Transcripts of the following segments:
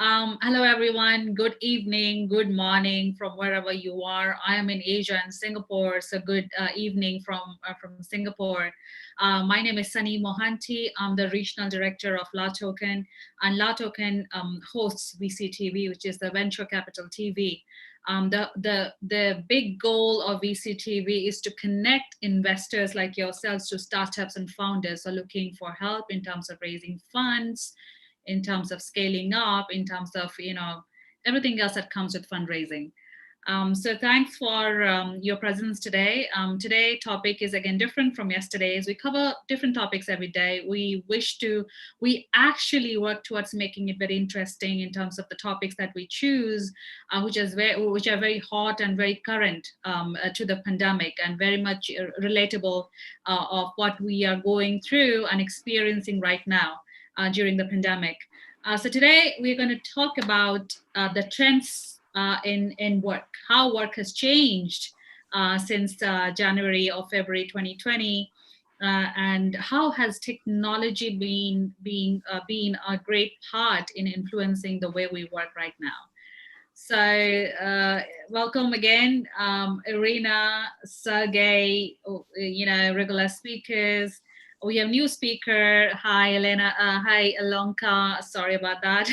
Hello, everyone. Good evening, good morning from wherever you are. I am in Asia and Singapore, so good evening from Singapore. My name is Sunny Mohanty. I'm the regional director of LATOKEN, and LATOKEN hosts VCTV, which is the Venture Capital TV. The big goal of VCTV is to connect investors like yourselves to startups and founders who are looking for help in terms of raising funds, in terms of scaling up, in terms of everything else that comes with fundraising. So thanks for your presence today. Today topic is again different from yesterday's. We cover different topics every day. We actually work towards making it very interesting in terms of the topics that we choose, which are very hot and very current to the pandemic and very much relatable of what we are going through and experiencing right now during the pandemic. So today we're going to talk about the trends in work, how work has changed since January or February 2020, and how has technology been a great part in influencing the way we work right now. So welcome again, Irina, Sergey, regular speakers. We have new speaker. Hi, Elena. Hi, Alonka. Sorry about that.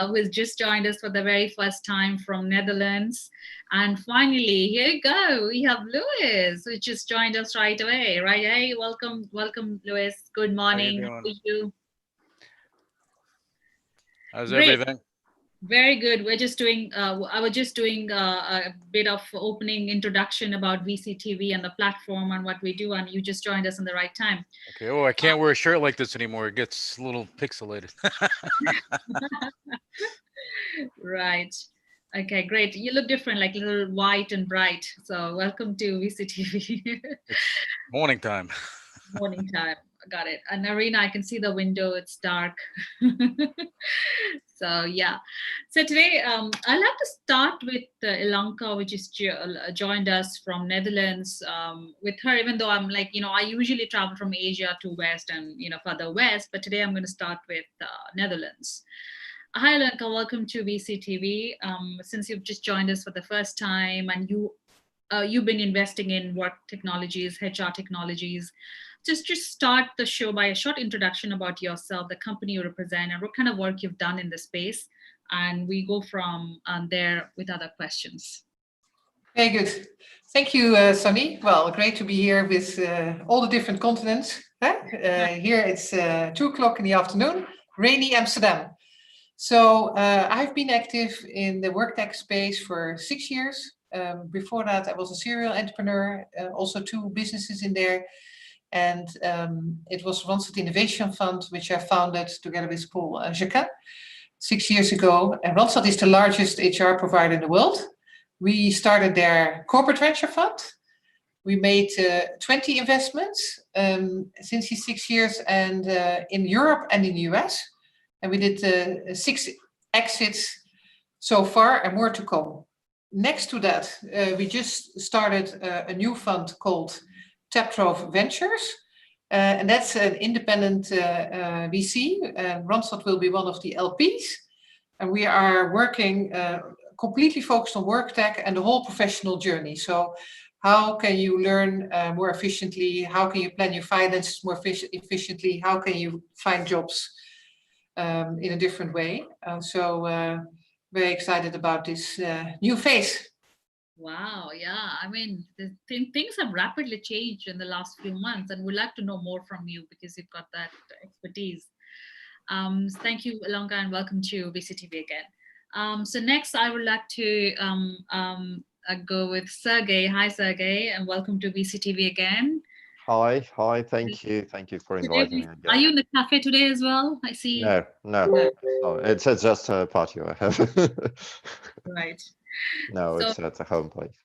Who has just joined us for the very first time from Netherlands. And finally, here you go. We have Louis, who just joined us right away. Right? Hey, welcome, Louis. Good morning. How are you? How's everything? Very good. We're just doing, I was just doing a bit of opening introduction about VCTV and the platform and what we do, and you just joined us in the right time. Okay. Oh, I can't wear a shirt like this anymore. It gets a little pixelated. Right. Okay, great. You look different, like a little white and bright. So welcome to VCTV. It's morning time. Morning time. Got it. And Arena, I can see the window. It's dark. So yeah. So today, I'd like to start with Ilanka, which is joined us from Netherlands. With her, even though I'm like, I usually travel from Asia to West and, further West, but today I'm going to start with Netherlands. Hi, Ilanka. Welcome to VCTV. Since you've just joined us for the first time and you've been investing in work technologies, HR technologies, just start the show by a short introduction about yourself, the company you represent, and what kind of work you've done in the space. And we go from there with other questions. Very good. Thank you, Sunny. Well, great to be here with all the different continents. Here it's 2:00 in the afternoon, rainy Amsterdam. So I've been active in the WorkTech space for 6 years. Before that, I was a serial entrepreneur, also 2 businesses in there. And it was Randstad Innovation Fund, which I founded together with Paul Jacquin 6 years ago. And Randstad is the largest HR provider in the world. We started their corporate venture fund. We made 20 investments since these 6 years, and in Europe and in the US. And we did 6 exits so far, and more to come. Next to that, we just started a new fund called Taptrove Ventures, and that's an independent VC. Randstad will be one of the LPs, and we are working completely focused on WorkTech and the whole professional journey. So how can you learn more efficiently? How can you plan your finances more efficiently? How can you find jobs in a different way? So very excited about this new phase. Wow, yeah. I mean, things have rapidly changed in the last few months, and we'd like to know more from you because you've got that expertise. Thank you, Alonka, and welcome to VCTV again. So next, I would like to go with Sergey. Hi, Sergey, and welcome to VCTV again. Hi, thank you for inviting me again. Are you in the cafe today as well? I see. No. It's just a patio I have. Right. No, so, it's at a home place.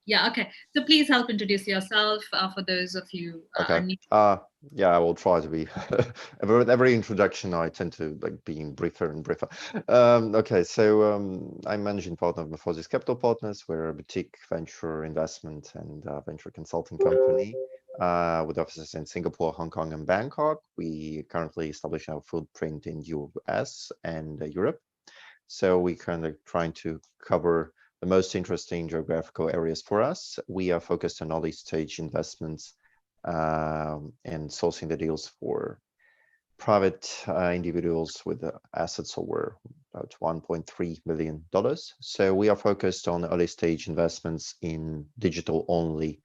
Yeah, okay. So please help introduce yourself for those of you. Okay. Yeah, I will try to be. With every introduction, I tend to being briefer and briefer. Okay, so I'm managing partner of Morphosis Capital Partners. We're a boutique venture investment and venture consulting company with offices in Singapore, Hong Kong, and Bangkok. We currently establish our footprint in US and Europe. So we kind of trying to cover the most interesting geographical areas for us. We are focused on early stage investments and sourcing the deals for private individuals with assets over about $1.3 million. So we are focused on early stage investments in digital only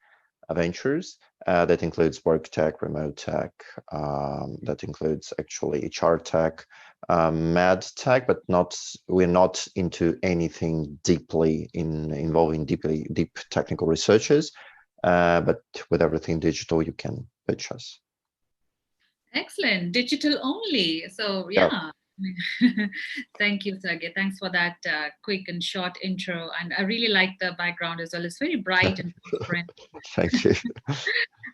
ventures. That includes WorkTech, RemoteTech, that includes actually HR tech, MedTech, but we're not into anything deeply involving deep technical researchers. But with everything digital, you can pitch us. Excellent. Digital only. So yeah. Thank you, Sergey. Thanks for that quick and short intro. And I really like the background as well. It's very bright and different. Thank you.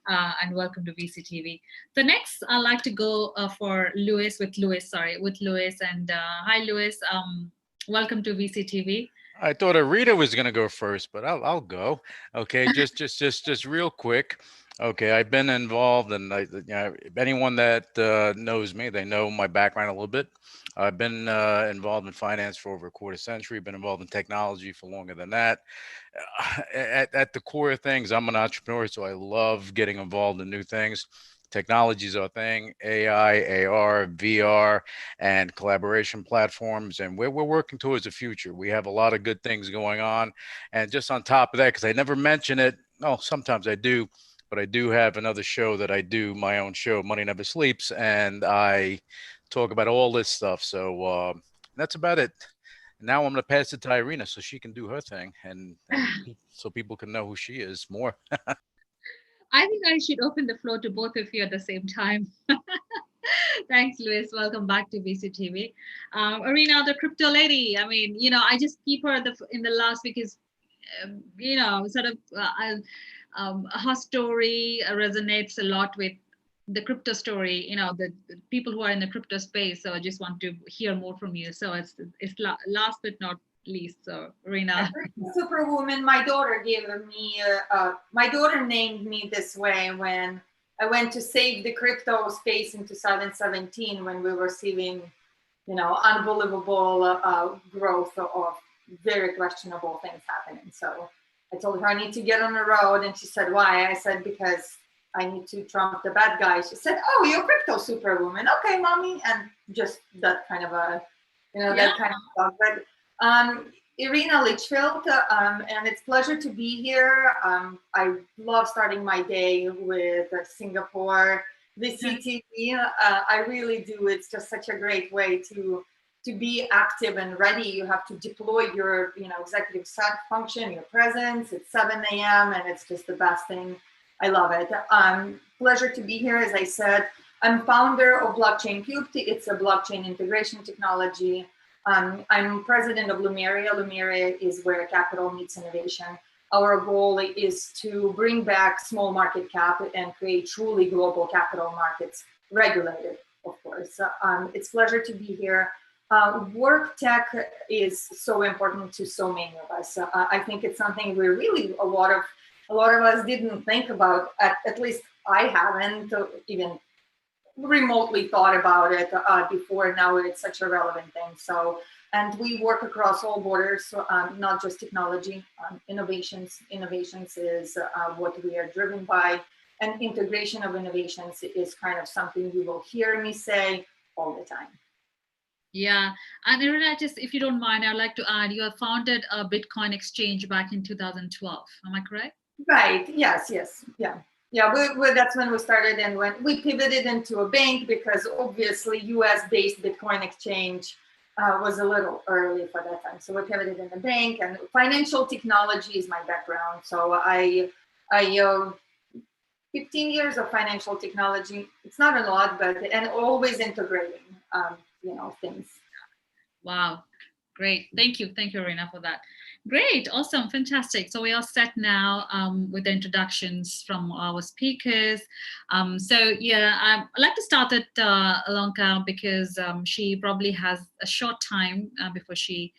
And welcome to VCTV. So next, I'd like to go for Louis. And hi, Louis. Welcome to VCTV. I thought Arita was going to go first, but I'll go. Okay, just real quick. Okay, I've been involved, and anyone that knows me, they know my background a little bit. I've been involved in finance for over a quarter century. Been involved in technology for longer than that. At the core of things, I'm an entrepreneur, so I love getting involved in new things. Technology is our thing, AI, AR, VR, and collaboration platforms. And we're working towards the future. We have a lot of good things going on. And just on top of that, because I never mention it, no, sometimes I do, but I do have another show that I do, my own show, Money Never Sleeps, and I talk about all this stuff. So that's about it. Now I'm going to pass it to Irina so she can do her thing and so people can know who she is more. I think I should open the floor to both of you at the same time. Thanks, Louis. Welcome back to VCTV. Irina, the crypto lady. I mean, I just keep her in the last because, sort of her story resonates a lot with the crypto story. The people who are in the crypto space. So I just want to hear more from you. So it's last but not least. So Irina. Superwoman, my daughter gave me, my daughter named me this way when I went to save the crypto space in 2017 when we were seeing, unbelievable growth of very questionable things happening. So I told her I need to get on the road, and she said, "Why?" I said, "Because I need to trump the bad guy." She said, "Oh, you're crypto superwoman. Okay, mommy." And just that kind of that kind of stuff. But Irina Litchfield, and it's a pleasure to be here. I love starting my day with Singapore, VCTV. I really do. It's just such a great way to be active and ready. You have to deploy your executive function, your presence. It's 7 a.m. and it's just the best thing. I love it. Pleasure to be here. As I said, I'm founder of Blockchain Cubed. It's a blockchain integration technology. I'm president of Lumeria. Lumeria is where capital meets innovation. Our goal is to bring back small market cap and create truly global capital markets, regulated, of course. It's a pleasure to be here. WorkTech is so important to so many of us. I think it's something we really, a lot of us didn't think about, at least I haven't even remotely thought about it before. Now it's such a relevant thing. So, and we work across all borders, not just technology. Innovations is what we are driven by, and integration of innovations is kind of something you will hear me say all the time. Yeah, and Irina, just if you don't mind, I'd like to add, you have founded a Bitcoin exchange back in 2012. Am I correct? Right. Yes. Yeah. That's when we started, and when we pivoted into a bank because obviously US-based Bitcoin exchange was a little early for that time. So we pivoted in the bank, and financial technology is my background. So I 15 years of financial technology. It's not a lot, and always integrating, things. Wow. Great. Thank you, Irina, for that. Great. Awesome. Fantastic. So we are set now with the introductions from our speakers. I'd like to start at Alonka because she probably has a short time before she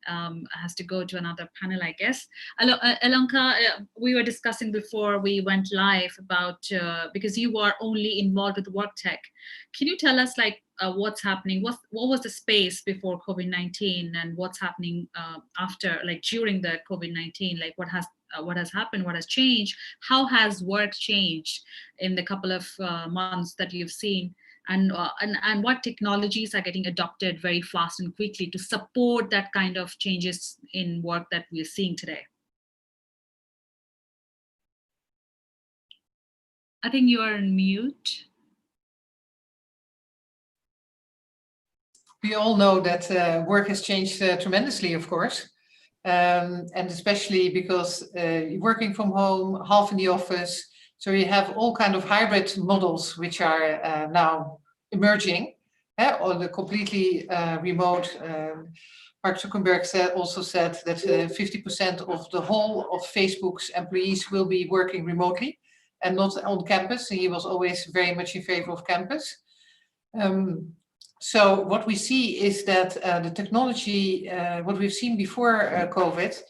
has to go to another panel, I guess. Alonka, we were discussing before we went live about, because you are only involved with WorkTech. Can you tell us like what's happening? What was the space before COVID-19 and what's happening after, like during the COVID-19? Like what has happened? What has changed? How has work changed in the couple of months that you've seen? And what technologies are getting adopted very fast and quickly to support that kind of changes in work that we're seeing today? I think you are on mute. We all know that work has changed tremendously, of course. And especially because you're working from home, half in the office. So you have all kind of hybrid models which are now emerging, or the completely remote. Mark Zuckerberg also said that 50% of the whole of Facebook's employees will be working remotely and not on campus. He was always very much in favor of campus. So what we see is that the technology, what we've seen before COVID,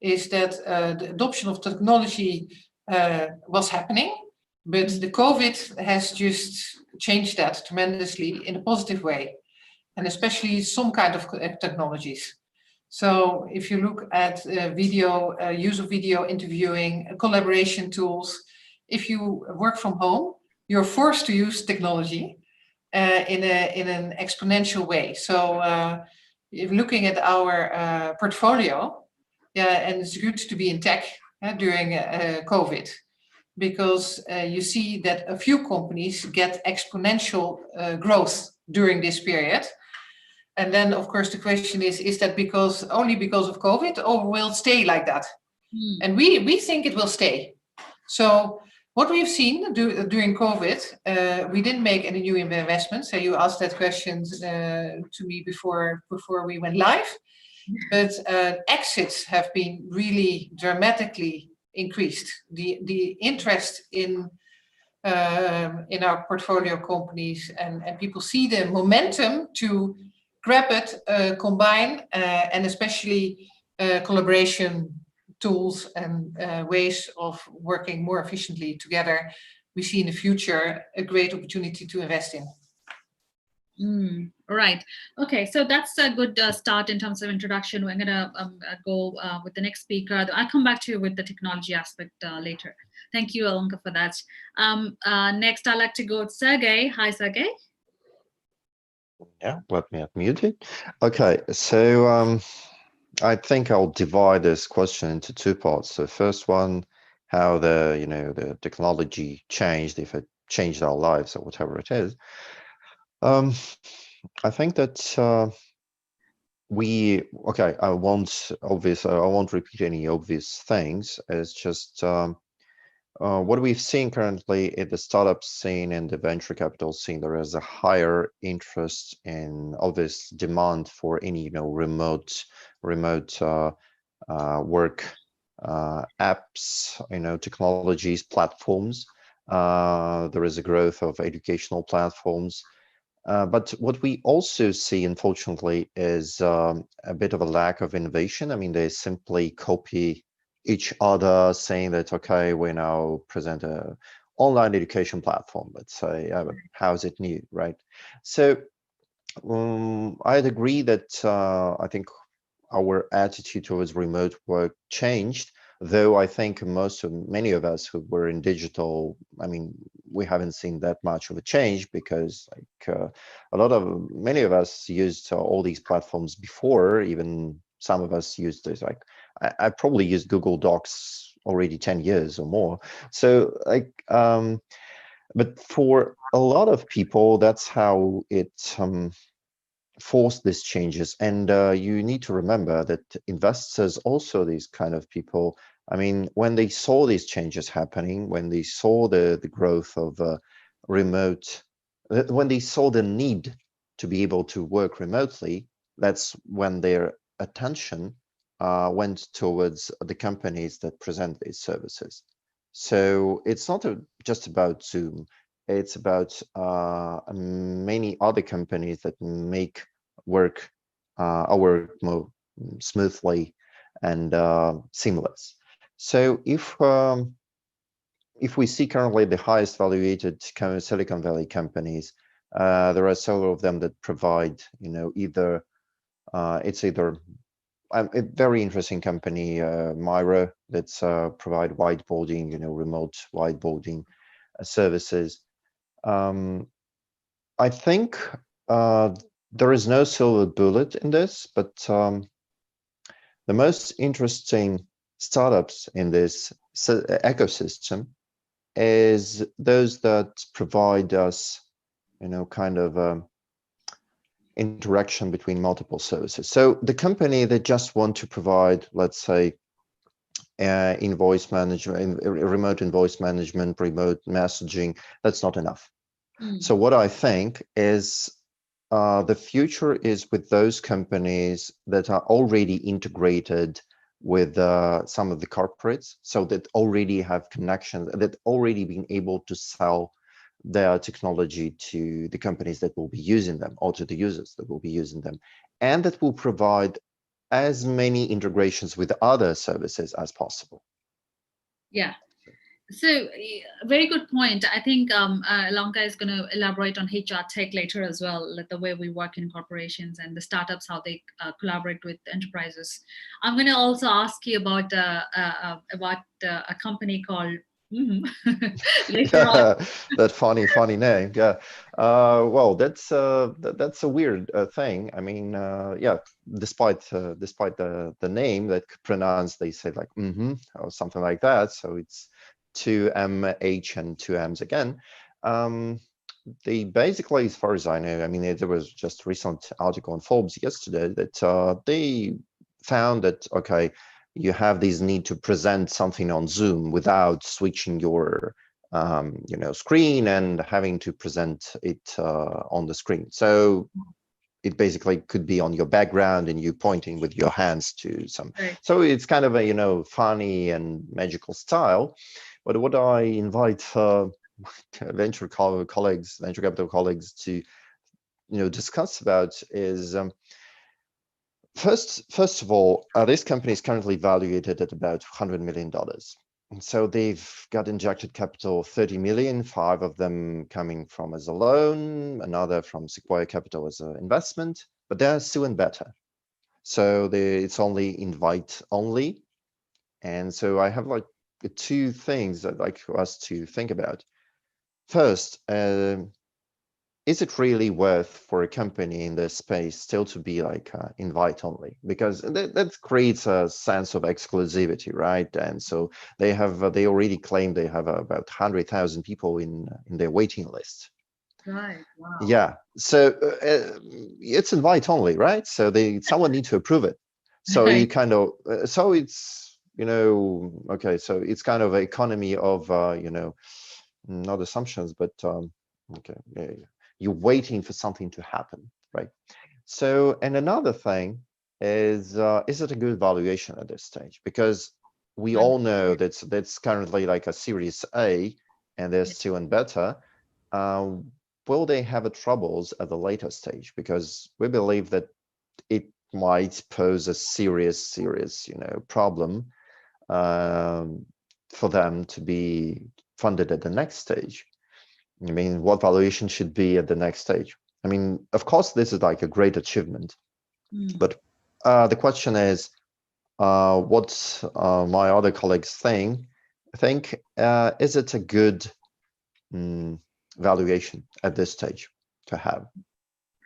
is that the adoption of technology was happening, but the COVID has just changed that tremendously in a positive way, and especially some kind of technologies. So if you look at video, use of video interviewing, collaboration tools, if you work from home, you're forced to use technology in an exponential way. So if looking at our portfolio, and it's good to be in tech during COVID, because you see that a few companies get exponential growth during this period. And then, of course, the question is that only because of COVID, or will it stay like that? And we think it will stay. So what we've seen during COVID, we didn't make any new investments. So you asked that question to me before we went live. But exits have been really dramatically increased. The interest in our portfolio companies, and people see the momentum to grab it, combine, and especially collaboration tools and ways of working more efficiently together. We see in the future a great opportunity to invest in. Right. Okay, so that's a good start in terms of introduction. We're going to go with the next speaker. I'll come back to you with the technology aspect later. Thank you, Alonka, for that. Next, I'd like to go with Sergey. Hi, Sergey. Yeah, let me unmute it. Okay, so I think I'll divide this question into two parts. So first one, how the technology changed, if it changed our lives or whatever it is. I think that I won't repeat any obvious things. It's just what we've seen currently in the startup scene and the venture capital scene. There is a higher interest in obvious demand for any remote work apps, technologies, platforms. There is a growth of educational platforms. But what we also see, unfortunately, is a bit of a lack of innovation. I mean, they simply copy each other, saying that, okay, we now present a online education platform. Let's say, how is it new, right? So I'd agree that I think our attitude towards remote work changed, though I think many of us who were in digital, I mean, we haven't seen that much of a change, because many of us used all these platforms before. Even some of us used this, like I probably used Google Docs already 10 years or more. So but for a lot of people, that's how it forced these changes. And you need to remember that investors, also these kind of people, I mean, when they saw these changes happening, when they saw the growth of remote, when they saw the need to be able to work remotely, that's when their attention went towards the companies that present these services. So it's not just about Zoom. It's about many other companies that make our work more smoothly and seamless. So if we see currently the highest valuated Silicon Valley companies, there are several of them that provide, either it's either a very interesting company, Miro, that's provide whiteboarding, remote whiteboarding services. I think there is no silver bullet in this, but the most interesting startups in this ecosystem is those that provide us, kind of interaction between multiple services. So the company that just want to provide, let's say, invoice management, remote invoice management, remote messaging, that's not enough. So what I think is the future is with those companies that are already integrated with some of the corporates, so that already have connections, that already been able to sell their technology to the companies that will be using them, or to the users that will be using them, and that will provide as many integrations with other services as possible. Yeah. So very good point. I think Lanka is going to elaborate on HR tech later as well, like the way we work in corporations and the startups, how they collaborate with enterprises. I'm going to also ask you about a company called later on. That funny name. Yeah. Well, that's a weird thing. I mean, yeah. Despite the name that pronounced, they say like or something like that. So it's 2MH and 2M's again. They basically, as far as I know, I mean, there was just a recent article on Forbes yesterday that they found that, okay, you have this need to present something on Zoom without switching your screen and having to present it on the screen. So it basically could be on your background and you pointing with your hands to some. Right. So it's kind of a funny and magical style. But what I invite venture capital colleagues to discuss about is first of all, this company is currently valued at about $100 million. And so they've got injected capital, 30 million, 5 of them coming from as a loan, another from Sequoia Capital as an investment, but they're still in beta. So it's only invite only. And so I have like 2 things I'd like us to think about. First, is it really worth for a company in this space still to be like invite only? Because that creates a sense of exclusivity, right? And so they already claim they have about 100,000 people in their waiting list. Right. Wow. Yeah. So it's invite only, right? So someone needs to approve it. So you kind of so it's okay. So it's kind of an economy of not assumptions, but okay. Yeah. You're waiting for something to happen, right? So, and another thing is it a good valuation at this stage? Because we all know that's currently like a Series A, and they're still in beta. Will they have troubles at the later stage? Because we believe that it might pose a serious, problem for them to be funded at the next stage. I mean, what valuation should be at the next stage? I mean, of course, this is like a great achievement, but the question is, what my other colleagues think, is it a good valuation at this stage to have?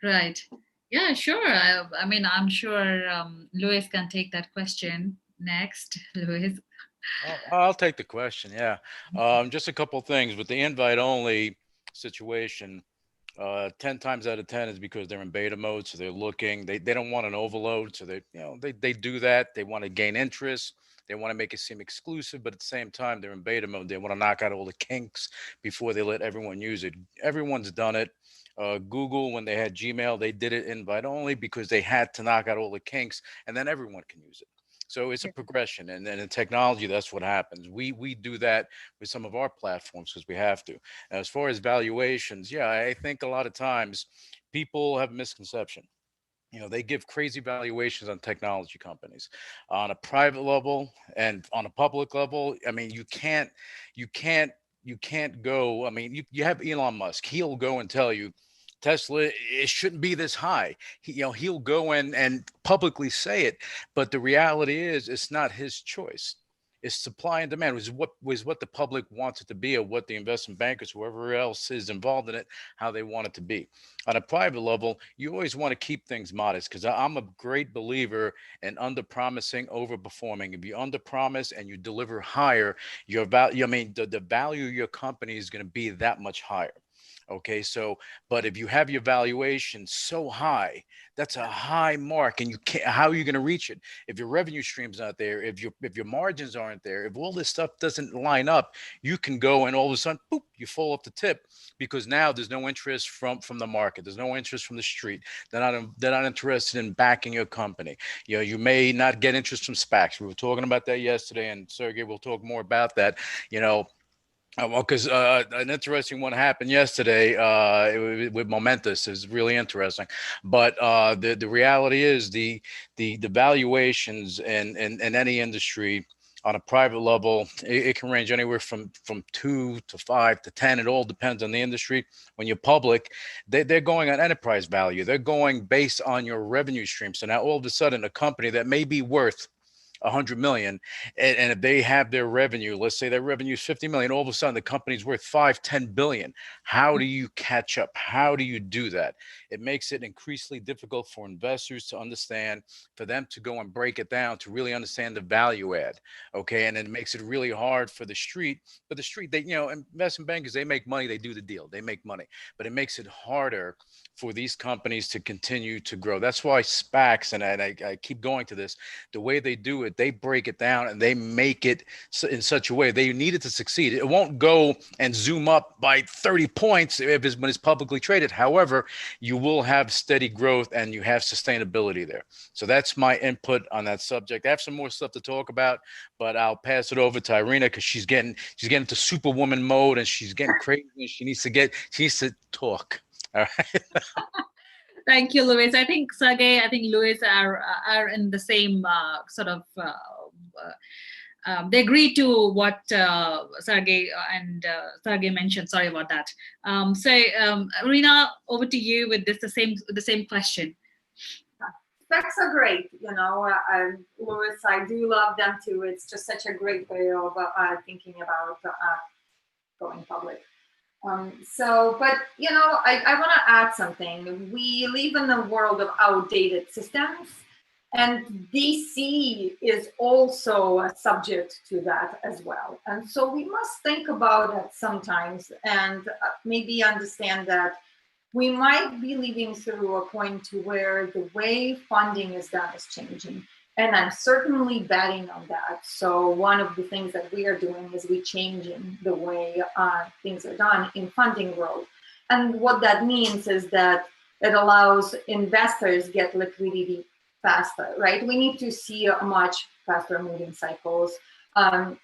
Right. Yeah, sure. I mean, I'm sure Louis can take that question next. Louis. I'll take the question. Yeah. Just a couple things with the invite only situation. 10 times out of 10 is because they're in beta mode. So they're looking, they don't want an overload. So they do that. They want to gain interest. They want to make it seem exclusive, but at the same time, they're in beta mode. They want to knock out all the kinks before they let everyone use it. Everyone's done it. Google, when they had Gmail, they did it invite only because they had to knock out all the kinks, and then everyone can use it. So it's a progression, and then in technology, that's what happens. We do that with some of our platforms because we have to. Now, as far as valuations, yeah, I think a lot of times people have a misconception. They give crazy valuations on technology companies on a private level and on a public level. I mean, you can't, you can't go. I mean, you have Elon Musk. He'll go and tell you Tesla, it shouldn't be this high. He'll go and publicly say it, but the reality is it's not his choice. It's supply and demand, was what the public wants it to be, or what the investment bankers, whoever else is involved in it, how they want it to be. On a private level, you always want to keep things modest, because I'm a great believer in under promising, over performing. If you under promise and you deliver higher, your value, I mean, the value of your company is going to be that much higher. Okay, so, but if you have your valuation so high, that's a high mark, and you can't. How are you going to reach it if your revenue stream's not there? If your margins aren't there? If all this stuff doesn't line up, you can go and all of a sudden, boop, you fall off the tip, because now there's no interest from the market. There's no interest from the street. They're not interested in backing your company. You may not get interest from SPACs. We were talking about that yesterday, and Sergey will talk more about that. You know, well, because an interesting one happened yesterday with Momentous. Is really interesting, but the reality is the valuations in any industry on a private level, it can range anywhere from 2 to 5 to 10. It all depends on the industry. When you're public, they're going on enterprise value. They're going based on your revenue stream. So now all of a sudden, a company that may be worth 100 million, and if they have their revenue, let's say their revenue is 50 million, all of a sudden the company's worth 5-10 billion. How do you catch up? How do you do that? It makes it increasingly difficult for investors to understand, for them to go and break it down, to really understand the value add. Okay, and it makes it really hard for the street. But the street, they, investment bankers, they make money, they do the deal, they make money, but it makes it harder for these companies to continue to grow. That's why SPACs, and I keep going to this, the way they do it, they break it down and they make it in such a way they need it to succeed. It won't go and zoom up by 30 points when it's publicly traded. However, you will have steady growth and you have sustainability there. So that's my input on that subject. I have some more stuff to talk about, but I'll pass it over to Irina, because she's getting into Superwoman mode, and she's getting crazy. She needs to talk. All right. Thank you, Louis. I think Sergey, Louis are in the same sort of. They agree to what Sergey mentioned. Sorry about that. Irina, over to you with the same question. Specs are great, Louis, I do love them too. It's just such a great way of thinking about going public. But I want to add something. We live in a world of outdated systems, and DC is also subject to that as well. And so we must think about it sometimes, and maybe understand that we might be living through a point to where the way funding is done is changing. And I'm certainly betting on that. So one of the things that we are doing is we changing the way things are done in funding world. And what that means is that it allows investors get liquidity faster, right? We need to see a much faster moving cycles. On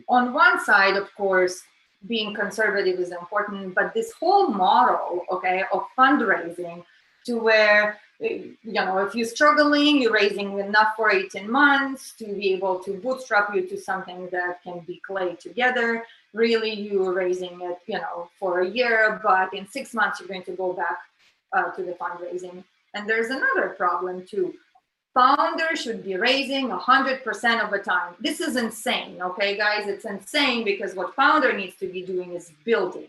one side, of course, being conservative is important, but this whole model, okay, of fundraising to where, if you're struggling, you're raising enough for 18 months to be able to bootstrap you to something that can be clayed together. Really, you're raising it, for a year, but in 6 months, you're going to go back to the fundraising. And there's another problem too. Founders should be raising 100% of the time. This is insane, okay, guys? It's insane, because what founder needs to be doing is building,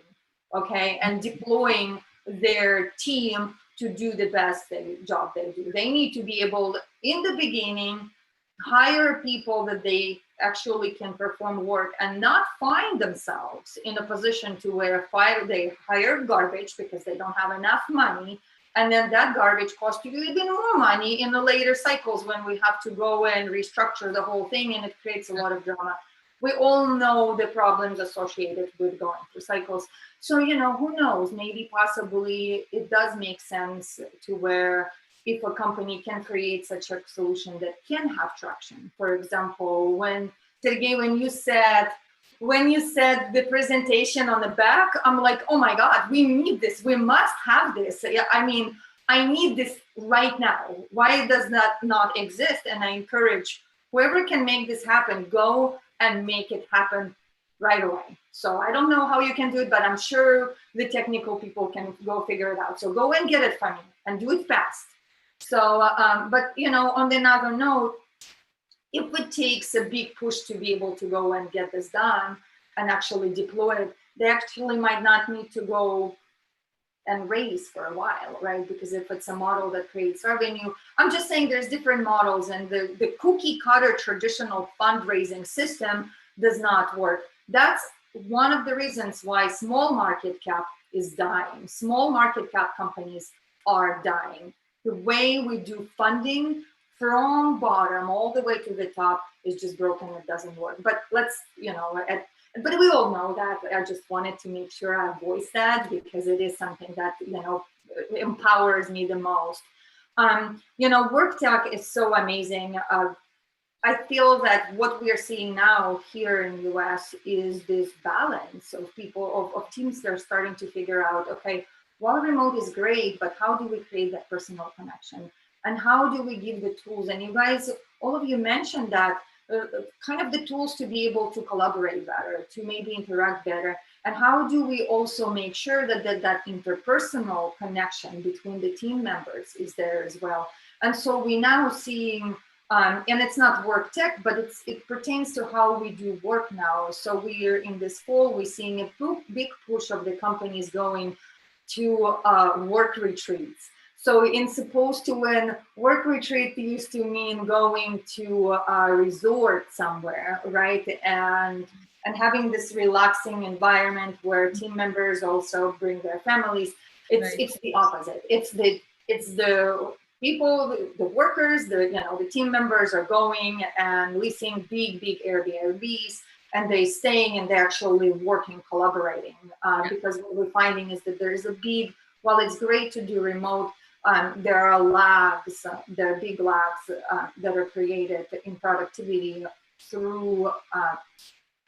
okay, and deploying their team to do the best job they do. They need to be able, in the beginning, hire people that they actually can perform work, and not find themselves in a position to where they hire garbage because they don't have enough money, and then that garbage costs you even more money in the later cycles when we have to go and restructure the whole thing, and it creates a lot of drama. We all know the problems associated with going through cycles. So, who knows, maybe possibly it does make sense to where if a company can create such a solution that can have traction. For example, Sergey, when you said the presentation on the back, I'm like, oh my God, we need this. We must have this. I mean, I need this right now. Why does that not exist? And I encourage whoever can make this happen, go and make it happen right away. So I don't know how you can do it, but I'm sure the technical people can go figure it out. So go and get it from me and do it fast. So, but you know, on another note, if it takes a big push to be able to go and get this done and actually deploy it, they actually might not need to go and raise for a while, right? Because if it's a model that creates revenue, I'm just saying there's different models, and the cookie cutter traditional fundraising system does not work. That's one of the reasons why small market cap is dying. Small market cap companies are dying. The way we do funding from bottom all the way to the top is just broken. It doesn't work. But let's, you know, but we all know that. I just wanted to make sure I voice that because it is something that, you know, empowers me the most. You know, WorkTech is so amazing. I feel that what we are seeing now here in the US is this balance of people, of teams that are starting to figure out, okay, while remote is great, but how do we create that personal connection? And how do we give the tools? And you guys, all of you mentioned that, kind of the tools to be able to collaborate better, to maybe interact better. And how do we also make sure that that interpersonal connection between the team members is there as well? And so we now seeing, and it's not WorkTech, but it pertains to how we do work now. So we're in this fall, we're seeing a big push of the companies going to work retreats. So in supposed to when work retreat used to mean going to a resort somewhere, right? And having this relaxing environment where team members also bring their families. It's the opposite. It's the people, the workers, the team members are going and leasing big Airbnbs, and they're staying and they're actually working, collaborating. Because what we're finding is that there is a big, while it's great to do remote, there are lags, there are big lags that are created in productivity through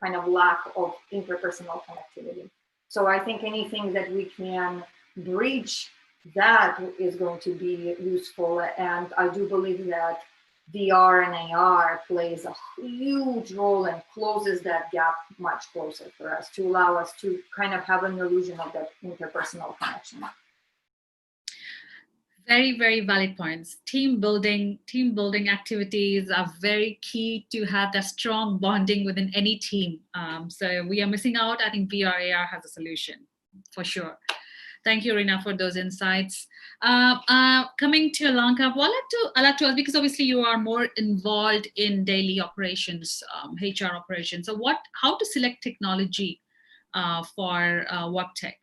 kind of lack of interpersonal connectivity. So I think anything that we can bridge that is going to be useful. And I do believe that VR and AR plays a huge role and closes that gap much closer for us to allow us to kind of have an illusion of that interpersonal connection. Very, very valid points. Team building activities are very key to have that strong bonding within any team. So we are missing out. I think VR, AR has a solution for sure. Thank you, Rina, for those insights. Coming to Alanka, I'd like to, because obviously you are more involved in daily operations, HR operations. So how to select technology for WorkTech?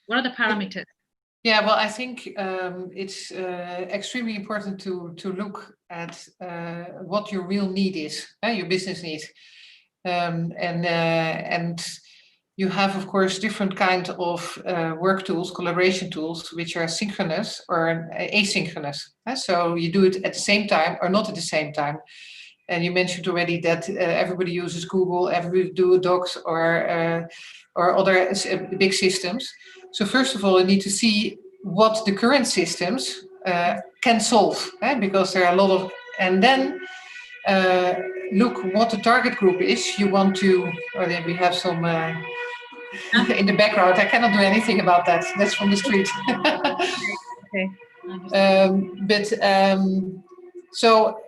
What are the parameters? Yeah, well, I think it's extremely important to look at what your real need is, your business need, and you have, of course, different kind of work tools, collaboration tools, which are synchronous or asynchronous. So you do it at the same time or not at the same time. And you mentioned already that everybody uses Google, everybody do Docs or other big systems. So first of all, you need to see what the current systems can solve, because there are a lot of, and then look what the target group is. You want to, or then we have some in the background. I cannot do anything about that. That's from the street. Okay. So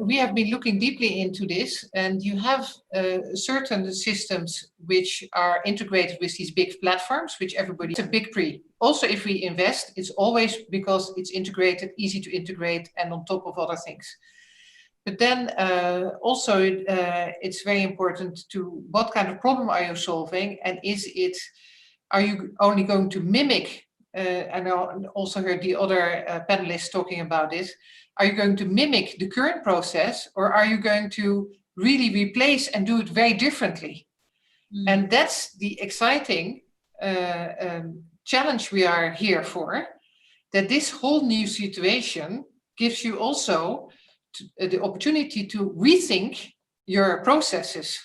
we have been looking deeply into this, and you have certain systems which are integrated with these big platforms, which everybody, it's a big pre. Also, if we invest, it's always because it's integrated, easy to integrate, and on top of other things. But then also it's very important to what kind of problem are you solving, and are you only going to mimic, and I also heard the other panelists talking about this, are you going to mimic the current process, or are you going to really replace and do it very differently? And that's the exciting challenge we are here for, that this whole new situation gives you also the opportunity to rethink your processes.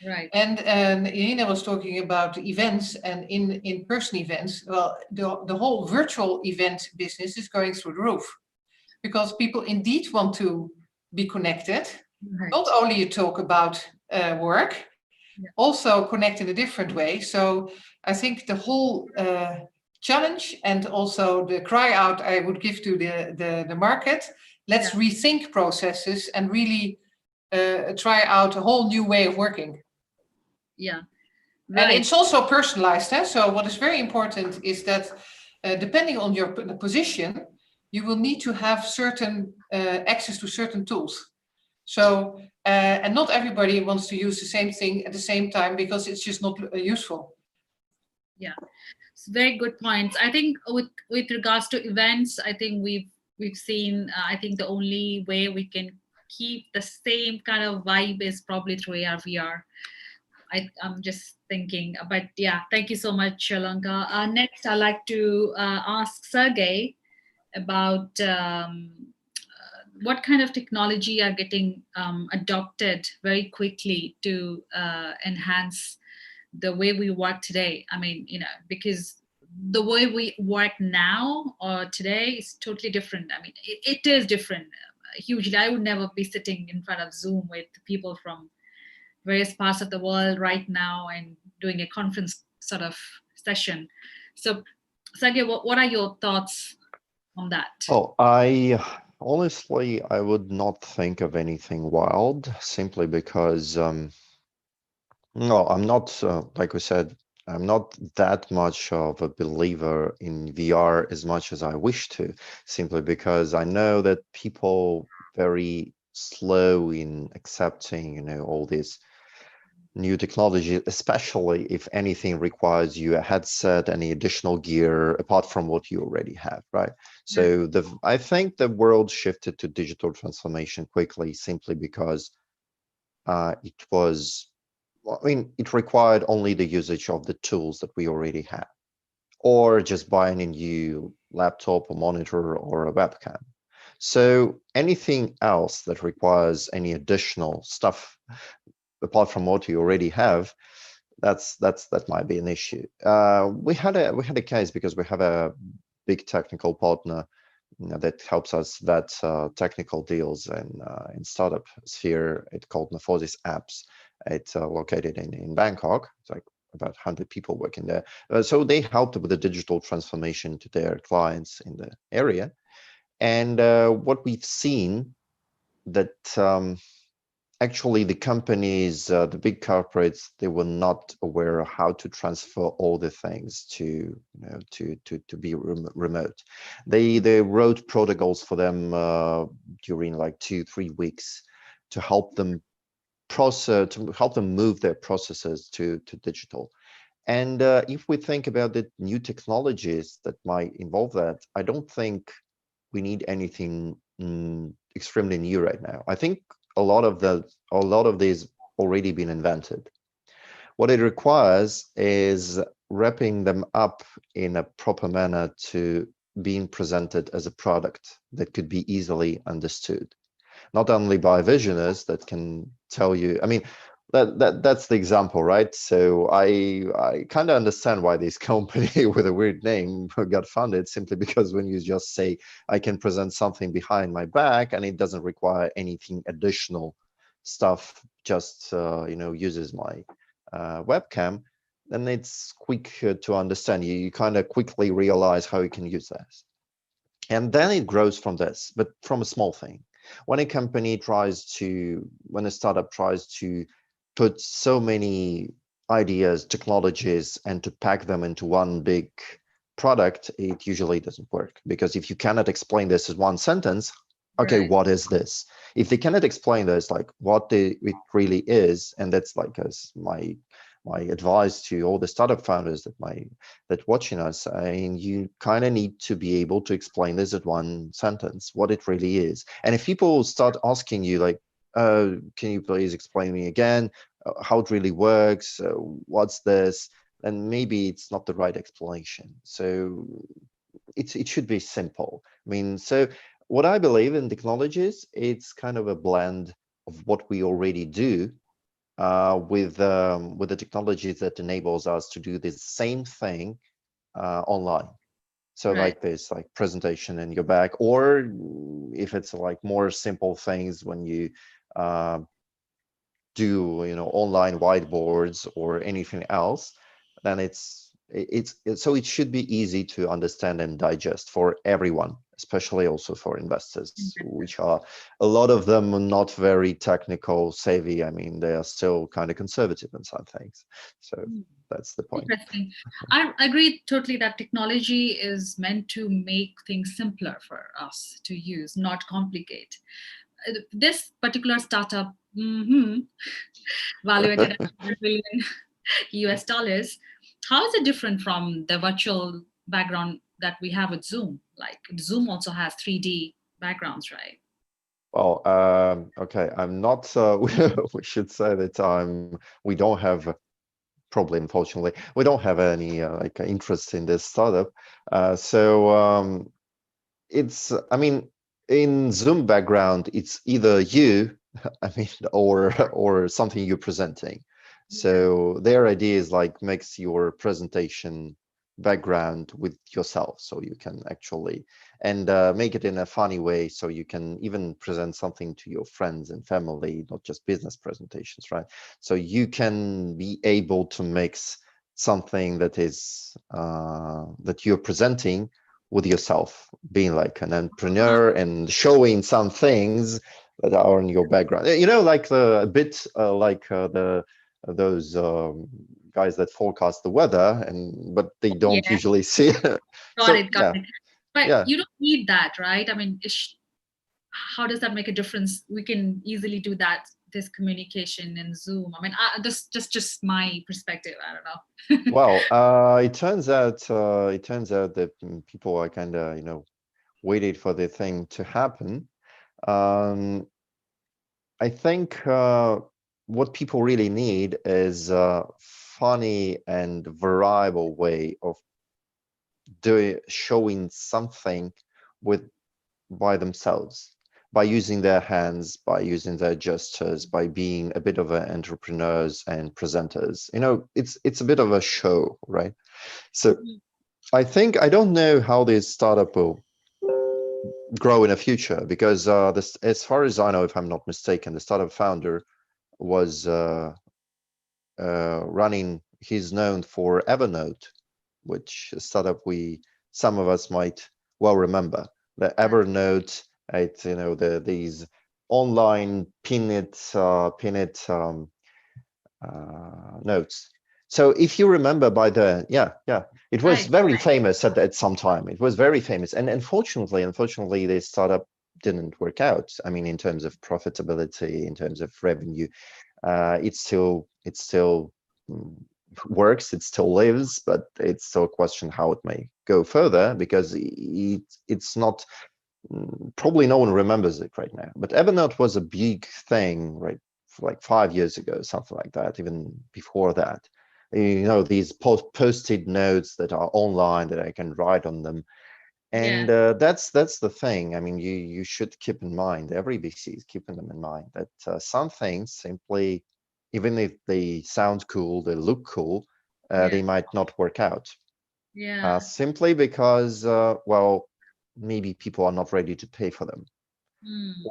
Right. And Irina was talking about events and in-person events. Well, the whole virtual event business is going through the roof because people indeed want to be connected. Right. Not only you talk about work, Yeah. also connect in a different way. So I think the whole challenge and also the cry out I would give to the market, let's rethink processes and really try out a whole new way of working. Yeah. And Right. it's also personalized. So what is very important is that depending on your position, you will need to have certain access to certain tools. So, and not everybody wants to use the same thing at the same time because it's just not useful. Yeah, it's very good points. I think with regards to events, I think we've seen. I think the only way we can keep the same kind of vibe is probably through AR VR. I'm just thinking, but yeah, thank you so much, Sri Lanka. Next, I'd like to ask Sergey about what kind of technology are getting adopted very quickly to enhance the way we work today. I mean, because the way we work now or today is totally different. I mean, it is different hugely. I would never be sitting in front of Zoom with people from various parts of the world right now and doing a conference sort of session. So, Sergey, what are your thoughts on that? Oh, honestly, I would not think of anything wild simply because, no, I'm not, like we said, I'm not that much of a believer in VR as much as I wish to, simply because I know that people very slow in accepting, all these new technology, especially if anything requires you a headset, any additional gear apart from what you already have, right? So I think the world shifted to digital transformation quickly simply because it was, I mean, it required only the usage of the tools that we already have, or just buying a new laptop or monitor or a webcam. So anything else that requires any additional stuff apart from what you already have, that might be an issue. We had a case because we have a big technical partner that helps us vet technical deals in startup sphere. It's called Nephosis Apps. It's located in Bangkok. It's like about 100 people working there. So they helped with the digital transformation to their clients in the area. And what we've seen that actually the companies, the big corporates, they were not aware of how to transfer all the things to be remote. They wrote protocols for them during like 2-3 weeks to help them move their processes to digital. And if we think about the new technologies that might involve that, I don't think we need anything extremely new right now. I think a lot of these already been invented. What it requires is wrapping them up in a proper manner to being presented as a product that could be easily understood, not only by visionaries that can tell you. I mean, that's the example, right? So I kind of understand why this company with a weird name got funded, simply because when you just say I can present something behind my back and it doesn't require anything additional stuff, just uses my webcam, then it's quick to understand. You kind of quickly realize how you can use this, and then it grows from this, but from a small thing. When a startup tries to put so many ideas, technologies, and to pack them into one big product, it usually doesn't work. Because if you cannot explain this as one sentence, okay, Right. what is this? If they cannot explain this, like what it really is, and that's like as my advice to all the startup founders that watching us, I mean, you kind of need to be able to explain this at one sentence, what it really is. And if people start asking you like, can you please explain me again how it really works? What's this? And maybe it's not the right explanation. So it should be simple. I mean, so what I believe in technologies, it's kind of a blend of what we already do with the technology that enables us to do the same thing online. So Right. like this, like presentation in your back, or if it's like more simple things when you do, you know, online whiteboards or anything else, then it's so it should be easy to understand and digest for everyone, especially also for investors, which are a lot of them are not very technical savvy. I mean, they are still kind of conservative in some things. So that's the point. Interesting. I agree totally that technology is meant to make things simpler for us to use, not complicate. This particular startup, valued at $100 billion US dollars, how is it different from the virtual background that we have with Zoom? Like Zoom also has 3D backgrounds, right? Well, okay, I'm not, we should say that we don't have, probably unfortunately, we don't have any like interest in this startup. It's, I mean, in Zoom background, it's either you, I mean, or something you're presenting. So their idea is like makes your presentation background with yourself, so you can actually and make it in a funny way, so you can even present something to your friends and family, not just business presentations, right? So you can be able to mix something that is that you're presenting with yourself, being like an entrepreneur and showing some things that are in your background. You know, like a bit like those guys that forecast the weather, but they don't Yeah, usually see it. got So it, got it. But yeah. you don't need that, right? I mean, how does that make a difference? We can easily do that, this communication in Zoom. I mean, this just my perspective. I don't know. Well, it turns out that people are kind of, you know, waited for the thing to happen. I think what people really need is a funny and variable way of showing something by themselves, by using their hands, by using their gestures, by being a bit of an entrepreneurs and presenters. You know, it's a bit of a show, right? So I think, I don't know how this startup will grow in the future, because this, as far as I know, if I'm not mistaken, the startup founder was running, he's known for Evernote, which a startup some of us might well remember. The Evernote, it's, you know, these online pinned notes. So if you remember by the, it was Right, very right. famous at some time. It was very famous. And unfortunately, this startup didn't work out. I mean, in terms of profitability, in terms of revenue, it still works, it still lives, but it's still a question how it may go further, because it's not, probably no one remembers it right now. But Evernote was a big thing, right, for like 5 years ago, something like that, even before that. You know, these post-it notes that are online that I can write on them. And Yeah. that's the thing. I mean, you should keep in mind, every VC is keeping them in mind, that some things simply, even if they sound cool, they look cool, Yeah. they might not work out. Yeah. Simply because, well, maybe people are not ready to pay for them,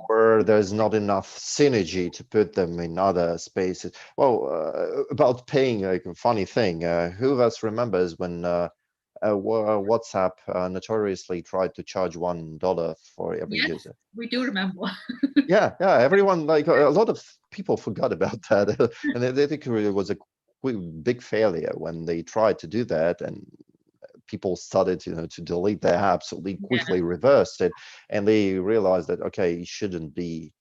or there's not enough synergy to put them in other spaces. Well, about paying, like a funny thing, who of us remembers when WhatsApp notoriously tried to charge $1 for every Yes, user? we do remember. Yeah, everyone, like a lot of people forgot about that, and they think it was a big failure when they tried to do that, and people started, you know, to delete their apps, so they Yeah. quickly reversed it, and they realized that, okay, it shouldn't be,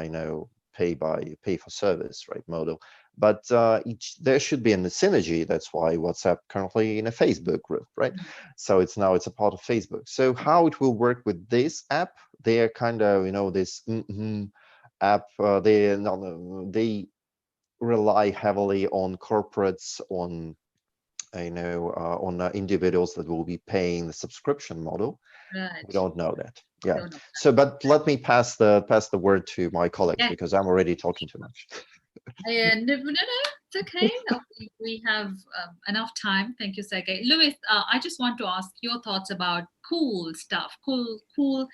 you know, pay for service, right, model, but there should be a synergy. That's why WhatsApp currently in a Facebook group, right? So it's a part of Facebook. So how it will work with this app, they're kind of, you know, this app, they rely heavily on corporates, on, you know, on individuals that will be paying the subscription model. Right. We don't know that. Yeah. Don't know. So, but let me pass the word to my colleagues, Yeah. because I'm already talking too much. No, it's okay. We have enough time. Thank you, Sergey. Louis, I just want to ask your thoughts about cool stuff, cool,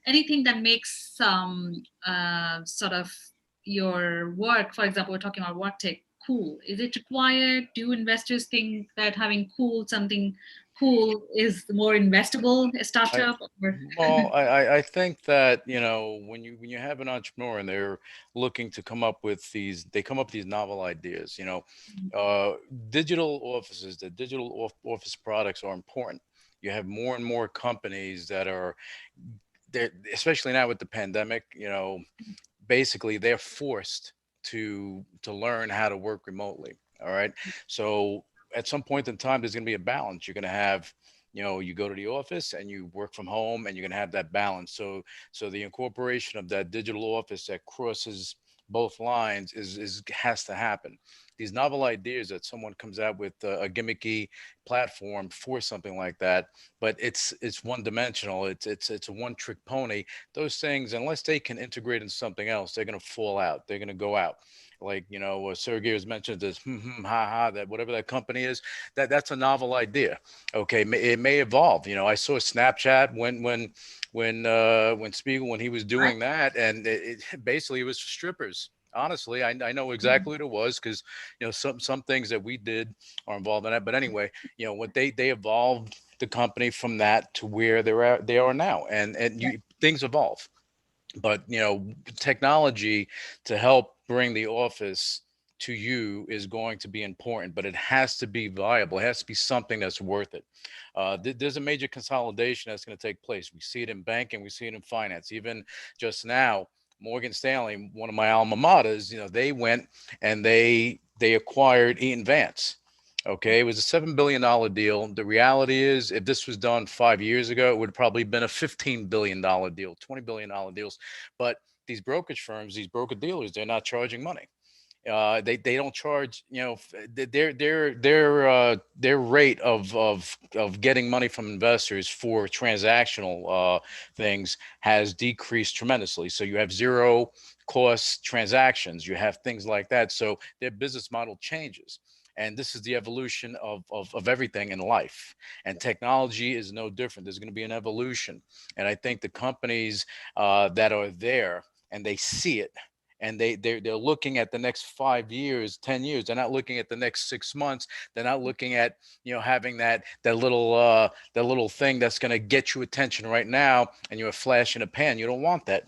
anything that makes sort of your work. For example, we're talking about WorkTech. Cool. Is it required? Do investors think that having something cool is more investable, a I, startup? Or... well, I think that, you know, when you have an entrepreneur and they're looking to come up with they come up with these novel ideas, you know, digital offices, the digital office products are important. You have more and more companies that are there, especially now with the pandemic, you know, basically they're forced to learn how to work remotely. All right. So at some point in time, there's going to be a balance. You're going to have, you know, you go to the office and you work from home, and you're going to have that balance. So the incorporation of that digital office that crosses both lines is has to happen. These novel ideas that someone comes out with, a gimmicky platform for something like that, but it's one dimensional. It's a one trick pony. Those things, unless they can integrate into something else, they're going to fall out. They're going to go out. Like, you know, Sergey has mentioned this, ha ha, that whatever that company is, that's a novel idea. Okay, it may evolve. You know, I saw Snapchat when Spiegel, when he was doing that, and basically it was for strippers. Honestly, I know exactly what it was, because, you know, some things that we did are involved in that. But anyway, you know, what they evolved the company from that to where they are now, and things evolve. But, you know, technology to help bring the office to you is going to be important, but it has to be viable. It has to be something that's worth it. There's a major consolidation that's going to take place. We see it in banking, we see it in finance. Even just now, Morgan Stanley, one of my alma maters, you know, they went and they acquired Eaton Vance. Okay, it was a $7 billion deal. The reality is, if this was done 5 years ago, it would have probably been a $15 billion deal, $20 billion deals. But these brokerage firms, these broker dealers, they're not charging money. They don't charge, you know, their rate of getting money from investors for transactional things has decreased tremendously. So you have zero cost transactions, you have things like that. So their business model changes. And this is the evolution of everything in life. And technology is no different. There's going to be an evolution. And I think the companies that are there and they see it, and they're looking at the next 5 years, 10 years. They're not looking at the next 6 months. They're not looking at, you know, having that little thing that's going to get you attention right now, and you're a flash in a pan. You don't want that.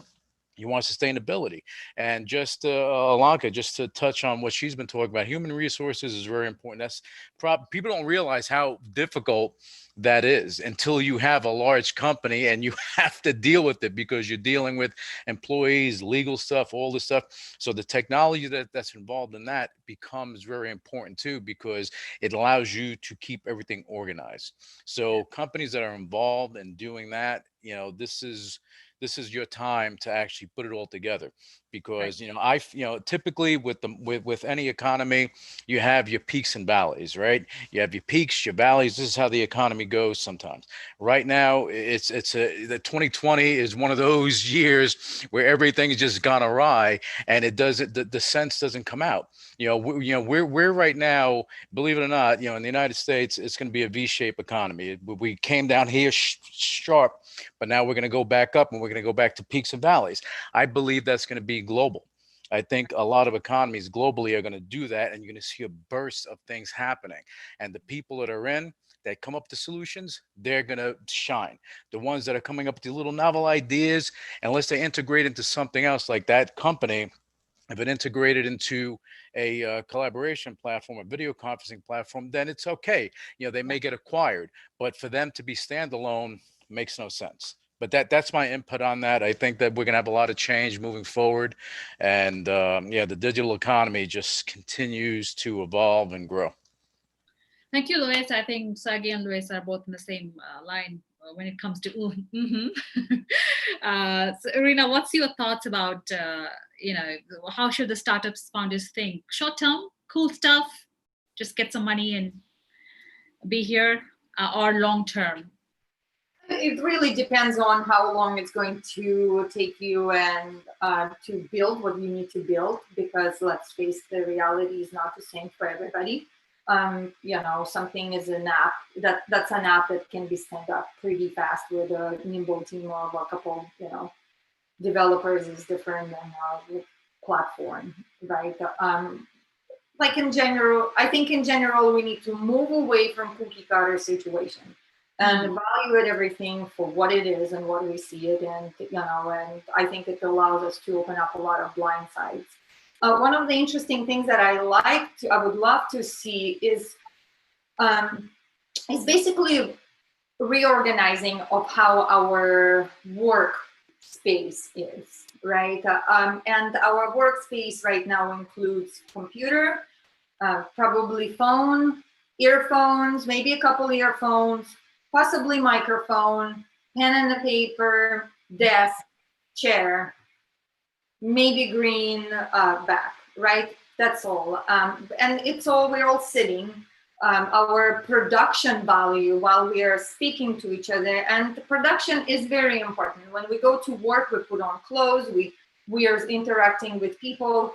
You want sustainability. And just Alanka, just to touch on what she's been talking about, human resources is very important. That's people don't realize how difficult that is until you have a large company and you have to deal with it, because you're dealing with employees, legal stuff, all this stuff. So the technology that's involved in that becomes very important too, because it allows you to keep everything organized. So companies that are involved in doing that, you know, this is your time to actually put it all together. Because, you know, typically with any economy, you have your peaks and valleys, right? You have your peaks, your valleys. This is how the economy goes sometimes. Right now, the 2020 is one of those years where everything's just gone awry, and the sense doesn't come out. We're right now, believe it or not, in the United States, it's going to be a V-shaped economy. We came down here sharp, but now we're going to go back up, and we're going to go back to peaks and valleys. I believe that's going to be global. I think a lot of economies globally are going to do that, and you're going to see a burst of things happening. And the people that come up with the solutions, they're going to shine. The ones that are coming up with the little novel ideas, unless they integrate into something else, like that company, if it integrated into a collaboration platform, a video conferencing platform, then it's okay. They may get acquired, but for them to be standalone makes no sense. But that's my input on that. I think that we're going to have a lot of change moving forward. And the digital economy just continues to evolve and grow. Thank you, Luis. I think Sergey and Luis are both in the same line when it comes to so Irina, what's your thoughts about how should the startups founders think? Short term, cool stuff, just get some money and be here, or long term? It really depends on how long it's going to take you and to build what you need to build, because let's face the reality is not the same for everybody. You know, something is an app that's an app that can be stand up pretty fast with a nimble team of a couple, you know, developers is different than with platform, right? Like in general, I think in general, we need to move away from cookie cutter situation and evaluate everything for what it is and what we see it. And, you know, and I think it allows us to open up a lot of blind sides. One of the interesting things that I would love to see is basically reorganizing of how our work space is, right? And our workspace right now includes computer, probably phone, earphones, maybe a couple earphones, possibly microphone, pen and a paper, desk, chair, maybe green back, right? That's all. And it's all, we're all sitting. Our production value while we are speaking to each other, and the production is very important. When we go to work, we put on clothes, we are interacting with people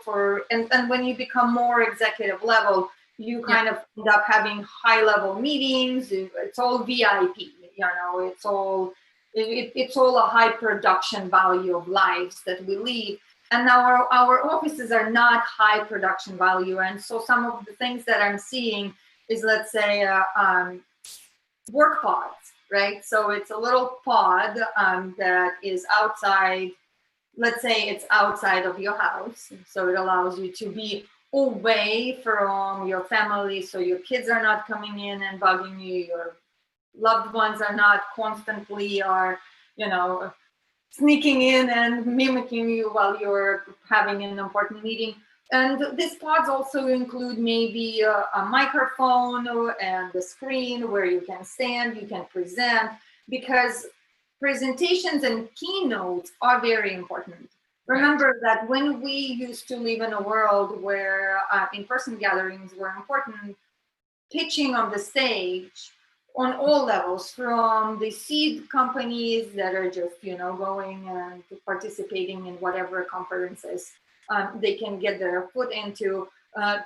and when you become more executive level, you kind of end up having high level meetings. It's all VIP, you know, it's all a high production value of lives that we lead. And our offices are not high production value. And so some of the things that I'm seeing is, let's say, work pods, right? So it's a little pod that is outside. Let's say it's outside of your house. So it allows you to be away from your family. So your kids are not coming in and bugging you. Your loved ones are not constantly sneaking in and mimicking you while you're having an important meeting. And these pods also include maybe a microphone and a screen where you can stand, you can present, because presentations and keynotes are very important. Remember that when we used to live in a world where in-person gatherings were important, pitching on the stage on all levels, from the seed companies that are just, going and participating in whatever conferences they can get their foot into,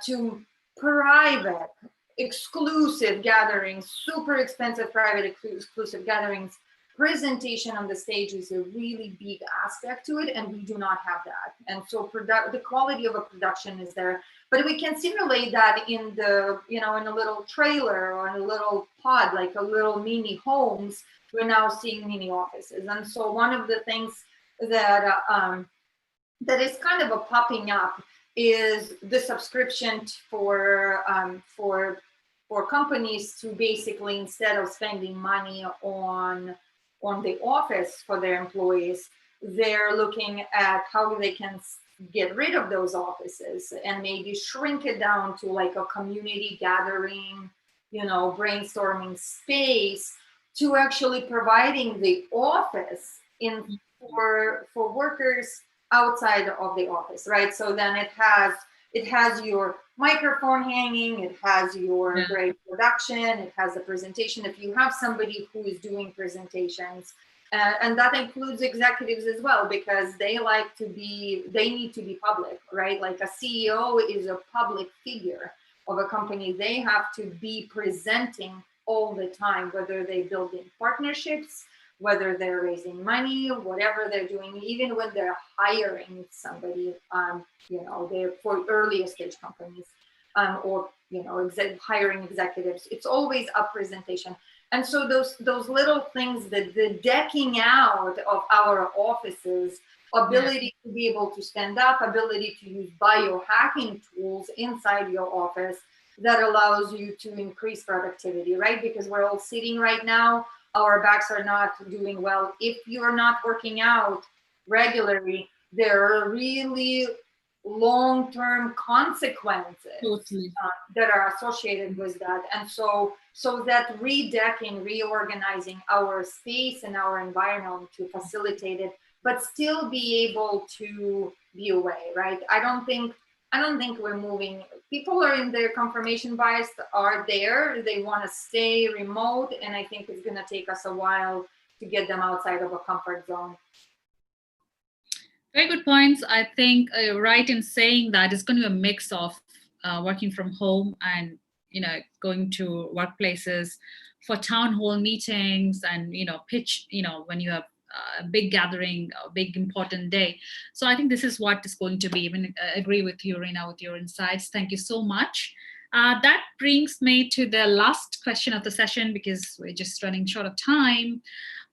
to private, exclusive gatherings, super expensive private exclusive gatherings. Presentation on the stage is a really big aspect to it, and we do not have that. And so the quality of a production is there, but we can simulate that in the, in a little trailer or in a little pod, like a little mini homes. We're now seeing mini offices. And so one of the things that that is kind of a popping up is the subscription for companies to basically, instead of spending money on the office for their employees, they're looking at how they can get rid of those offices and maybe shrink it down to like a community gathering, brainstorming space, to actually providing the office for workers outside of the office, right? So then it has your microphone hanging, it has your great production, it has a presentation. If you have somebody who is doing presentations, and that includes executives as well, because they need to be public, right? Like a CEO is a public figure of a company. They have to be presenting all the time, whether they're building partnerships, whether they're raising money, whatever they're doing, even when they're hiring somebody, they're for earlier stage companies, or hiring executives. It's always a presentation. And so those little things, the decking out of our offices, ability to be able to stand up, ability to use biohacking tools inside your office, that allows you to increase productivity, right? Because we're all sitting right now, our backs are not doing well. If you're not working out regularly, there are really long-term consequences that are associated with that. And so that redecking, reorganizing our space and our environment to facilitate it, but still be able to be away, right? I don't think we're moving. People are in their confirmation bias, are there. They want to stay remote. And I think it's going to take us a while to get them outside of a comfort zone. Very good points. I think right in saying that it's going to be a mix of working from home and going to workplaces for town hall meetings and pitch when you have a big gathering, a big important day. So I think this is what is going to be. I agree with you, Rina, with your insights. Thank you so much. That brings me to the last question of the session, because we're just running short of time.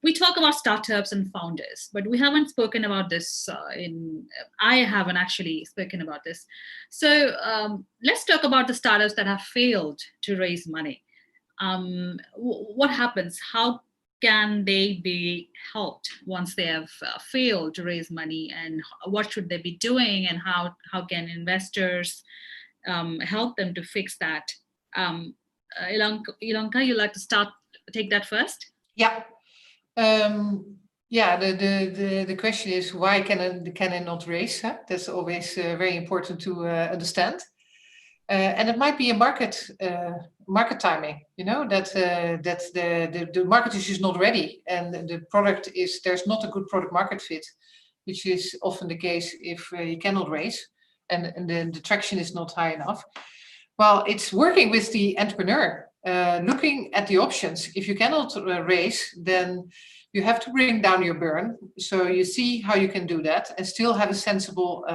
We talk about startups and founders, but we haven't spoken about this I haven't actually spoken about this. So let's talk about the startups that have failed to raise money. What happens? How can they be helped once they have failed to raise money, and what should they be doing, and how can investors help them to fix that? Ilanka, you'd like to take that first? Yeah. Yeah, the question is, why can I not raise? Huh? That's always very important to understand. And it might be a market timing, that the market is just not ready, and the product there's not a good product market fit, which is often the case if you cannot raise and the traction is not high enough. Well, it's working with the entrepreneur, looking at the options. If you cannot raise, then you have to bring down your burn. So you see how you can do that and still have a sensible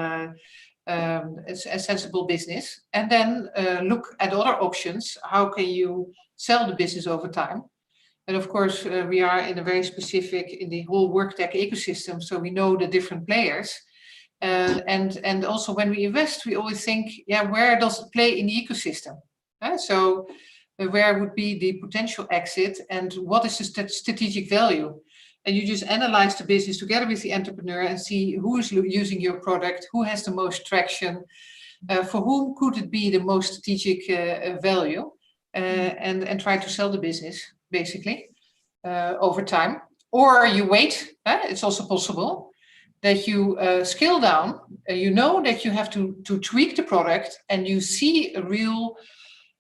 business. And then look at other options. How can you sell the business over time? And of course, we are in a very specific, in the whole WorkTech ecosystem, so we know the different players. And also when we invest, we always think, where does it play in the ecosystem? So where would be the potential exit, and what is the strategic value? And you just analyze the business together with the entrepreneur and see who is using your product, who has the most traction, for whom could it be the most strategic value, and try to sell the business basically over time. Or you wait, it's also possible that you scale down, you know that you have to tweak the product, and you see a real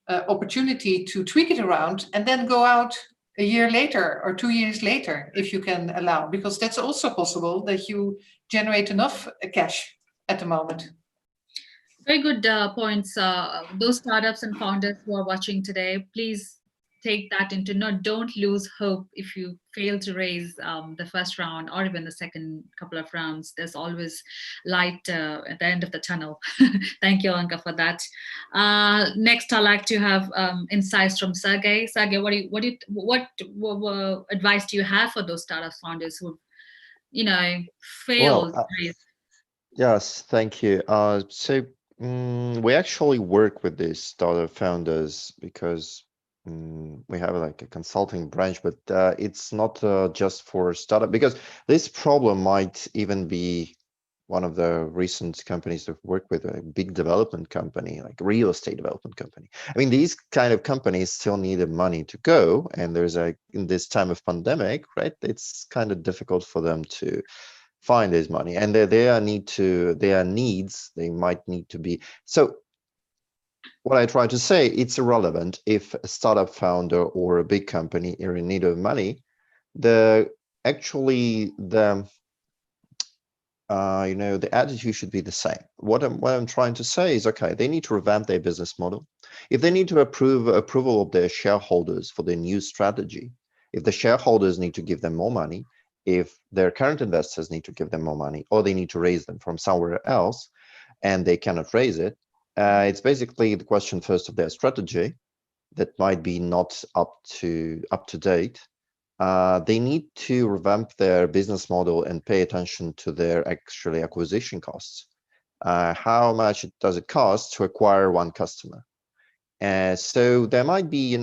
opportunity to tweak it around, and then go out a year later or 2 years later, if you can allow, because that's also possible that you generate enough cash at the moment. Very good points. Those startups and founders who are watching today, please take that into note. Don't lose hope if you fail to raise the first round or even the second couple of rounds. There's always light at the end of the tunnel. Thank you, Anka, for that. Next, I'd like to have insights from Sergey. Sergey, what advice do you have for those startup founders who, failed? Yes, thank you. So we actually work with these startup founders because we have like a consulting branch, but it's not just for startup, because this problem might even be one of the recent companies that work with, a big development company, like a real estate development company. I mean, these kind of companies still need the money to go, and there's in this time of pandemic, right? It's kind of difficult for them to find this money, and their needs, they might need to be. So what I try to say, it's irrelevant if a startup founder or a big company are in need of money. The attitude should be the same. What I'm trying to say is, okay, they need to revamp their business model. If they need to approval of their shareholders for their new strategy, if the shareholders need to give them more money, if their current investors need to give them more money, or they need to raise them from somewhere else and they cannot raise it, it's basically the question first of their strategy that might be not up to date. They need to revamp their business model and pay attention to their actually acquisition costs. How much does it cost to acquire one customer? So there might be,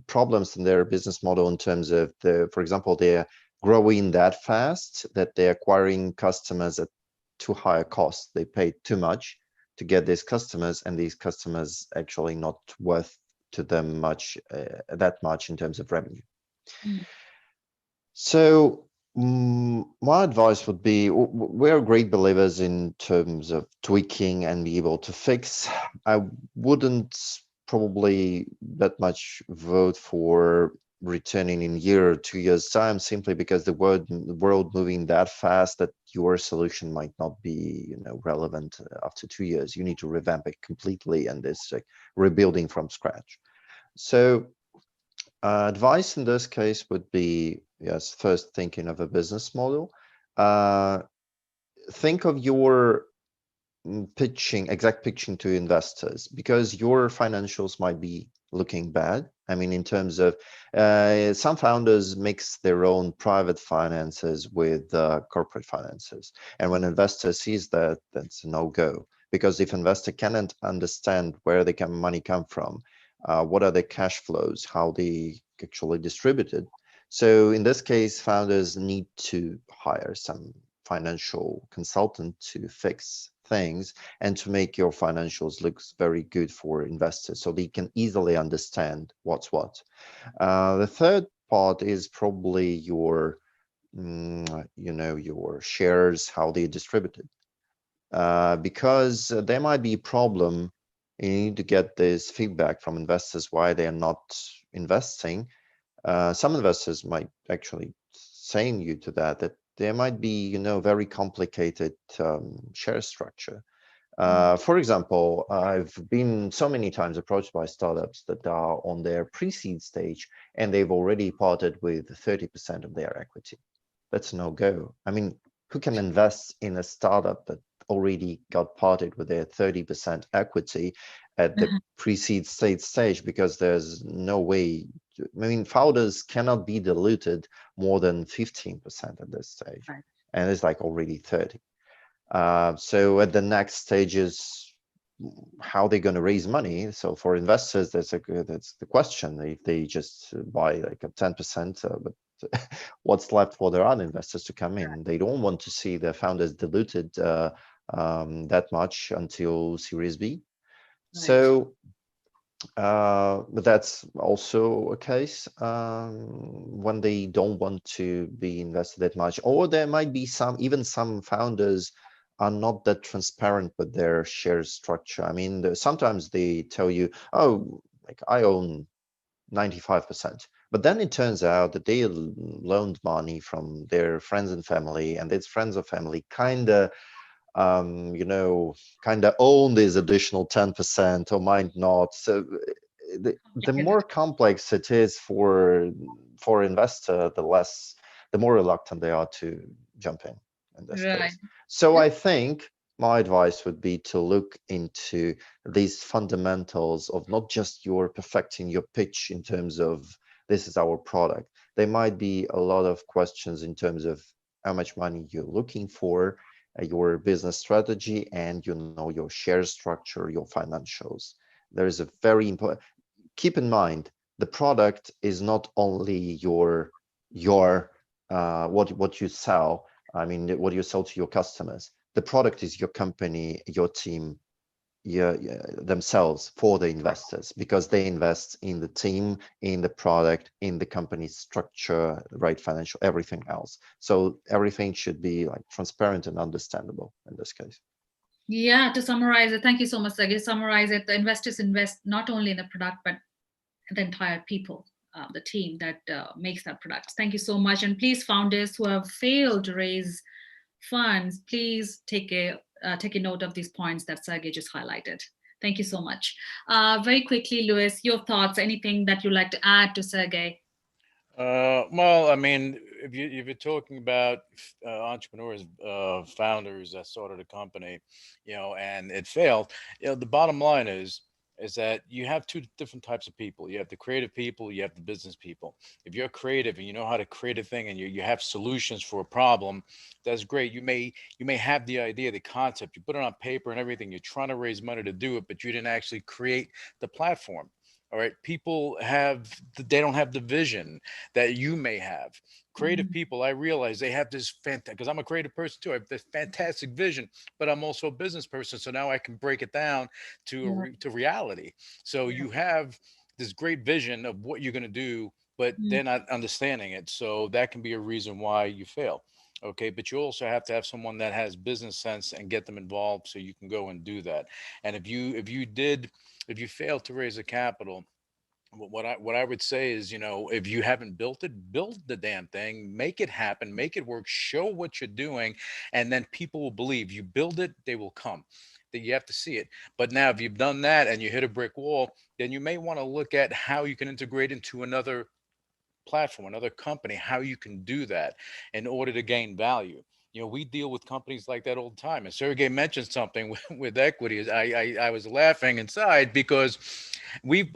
problems in their business model in terms of for example, they're growing that fast that they're acquiring customers at too high a cost. They pay too much to get these customers, and these customers actually not worth to them that much in terms of revenue. So my advice would be, we're great believers in terms of tweaking and be able to fix. I wouldn't probably that much vote for returning in a year or 2 years time, simply because the world moving that fast that your solution might not be, you know, relevant after 2 years. You need to revamp it completely, and it's like rebuilding from scratch. So advice in this case would be, yes, first thinking of a business model. Think of your exact pitching to investors, because your financials might be looking bad. I mean, in terms of some founders mix their own private finances with corporate finances, and when investor sees that, that's a no-go. Because if investor cannot understand where the money come from, what are the cash flows, how they actually distributed. So in this case, founders need to hire some financial consultant to fix things and to make your financials look very good for investors, so they can easily understand what's what. The third part is probably your, you know, your shares, how they distributed, because there might be a problem. You need to get this feedback from investors why they are not investing. Some investors might actually saying you to that there might be, you know, very complicated share structure. For example, I've been so many times approached by startups that are on their pre-seed stage and they've already parted with 30% of their equity. That's no go. I mean, who can invest in a startup that already got parted with their 30% equity at the pre-seed stage? Because there's no way. I mean, founders cannot be diluted more than 15% at this stage, Right. and it's like already 30. So at the next stages, how they're going to raise money. So for investors, that's the question. If they just buy like a 10%, but what's left for their other investors to come in? They don't want to see their founders diluted that much until Series B. Right. So, but that's also a case when they don't want to be invested that much, or there might be even some founders are not that transparent with their share structure. I mean, sometimes they tell you, oh, like I own 95%. But then it turns out that they loaned money from their friends and family, and its friends and family kind of, you know, kind of own this additional 10% or might not. So the more complex it is for investor, the more reluctant they are to jump in this Right. case. So I think my advice would be to look into these fundamentals of not just your perfecting your pitch in terms of this is our product. There might be a lot of questions in terms of how much money you're looking for, your business strategy, and you know your share structure, your financials. There is a very important. Keep in mind, the product is not only your what you sell. I mean, what you sell to your customers. The product is your company, your team, themselves for the investors, because they invest in the team, in the product, in the company's structure, right, financial, everything else. So everything should be like transparent and understandable in this case. Yeah, to summarize it, thank you so much, Sergey. Summarize it, the investors invest not only in the product, but the entire people, the team that makes that product. Thank you so much. And please, founders who have failed to raise funds, please take a note of these points that Sergey just highlighted. Thank you so much. Very quickly, Louis, your thoughts, anything that you'd like to add to Sergey? Well, I mean, if you're talking about entrepreneurs, founders that started a company, you know, and it failed, you know, the bottom line is that you have two different types of people. You have the creative people, you have the business people. If you're creative and you know how to create a thing and you have solutions for a problem, that's great. You may have the idea, the concept, you put it on paper and everything. You're trying to raise money to do it, but you didn't actually create the platform. All right, people they don't have the vision that you may have. Creative people, I realize they have this fantastic, because I'm a creative person too. I have this fantastic vision, but I'm also a business person. So now I can break it down to reality. So you have this great vision of what you're going to do, but they're not understanding it. So that can be a reason why you fail. Okay, but you also have to have someone that has business sense and get them involved so you can go and do that. And if you fail to raise a capital, What I would say is, if you haven't built it, build the damn thing, make it happen, make it work, show what you're doing, and then people will believe. You build it, they will come. That you have to see it. But now, if you've done that and you hit a brick wall, then you may want to look at how you can integrate into another platform, another company, how you can do that in order to gain value. We deal with companies like that all the time. And Sergey mentioned something with equities. I was laughing inside because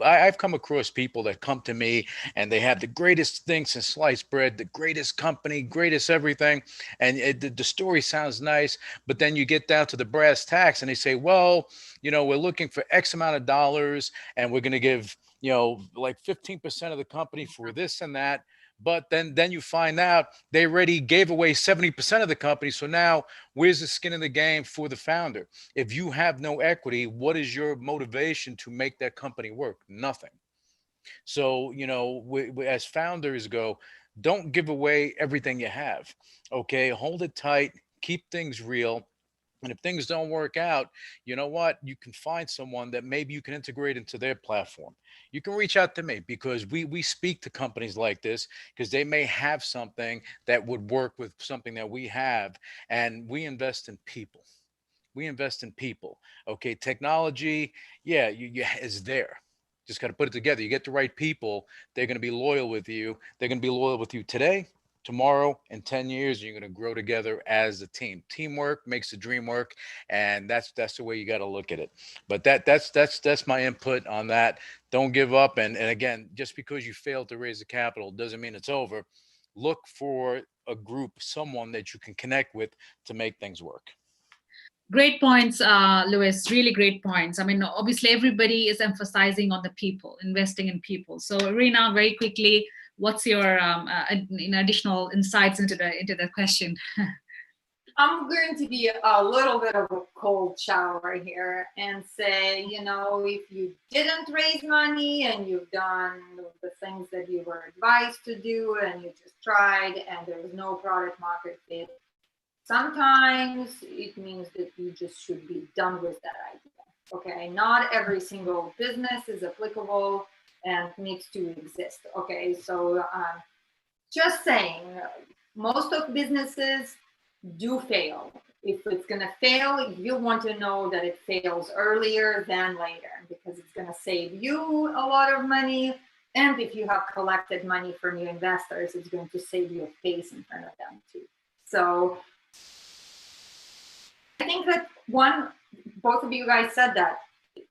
I've come across people that come to me and they have the greatest things since sliced bread, the greatest company, greatest everything. And the story sounds nice, but then you get down to the brass tacks and they say, well, we're looking for X amount of dollars and we're going to give like 15% of the company for this and that. But then you find out they already gave away 70% of the company. So now where's the skin in the game for the founder? If you have no equity, what is your motivation to make that company work? Nothing. So, as founders go, don't give away everything you have. Okay. Hold it tight, keep things real. And if things don't work out, you know what? You can find someone that maybe you can integrate into their platform. You can reach out to me because we speak to companies like this because they may have something that would work with something that we have, and we invest in people. We invest in people. Okay, technology, yeah, you is there. Just got to put it together. You get the right people, they're going to be loyal with you. They're going to be loyal with you today, tomorrow, in 10 years. You're going to grow together as a team. Teamwork makes the dream work, and that's the way you got to look at it. But that's my input on that. Don't give up. And again, just because you failed to raise the capital doesn't mean it's over. Look for a group, someone that you can connect with to make things work. Great points, Lewis. Really great points. I mean, obviously, everybody is emphasizing on the people, investing in people. So, Rena, very quickly, what's your additional insights into the question? I'm going to be a little bit of a cold shower here and say, if you didn't raise money and you've done the things that you were advised to do and you just tried and there was no product market fit, sometimes it means that you just should be done with that idea. Okay, not every single business is applicable and needs to exist. Okay, so just saying, most of businesses do fail. If it's going to fail, you want to know that it fails earlier than later because it's going to save you a lot of money. And if you have collected money from your investors, it's going to save you a face in front of them too. So I think that both of you guys said that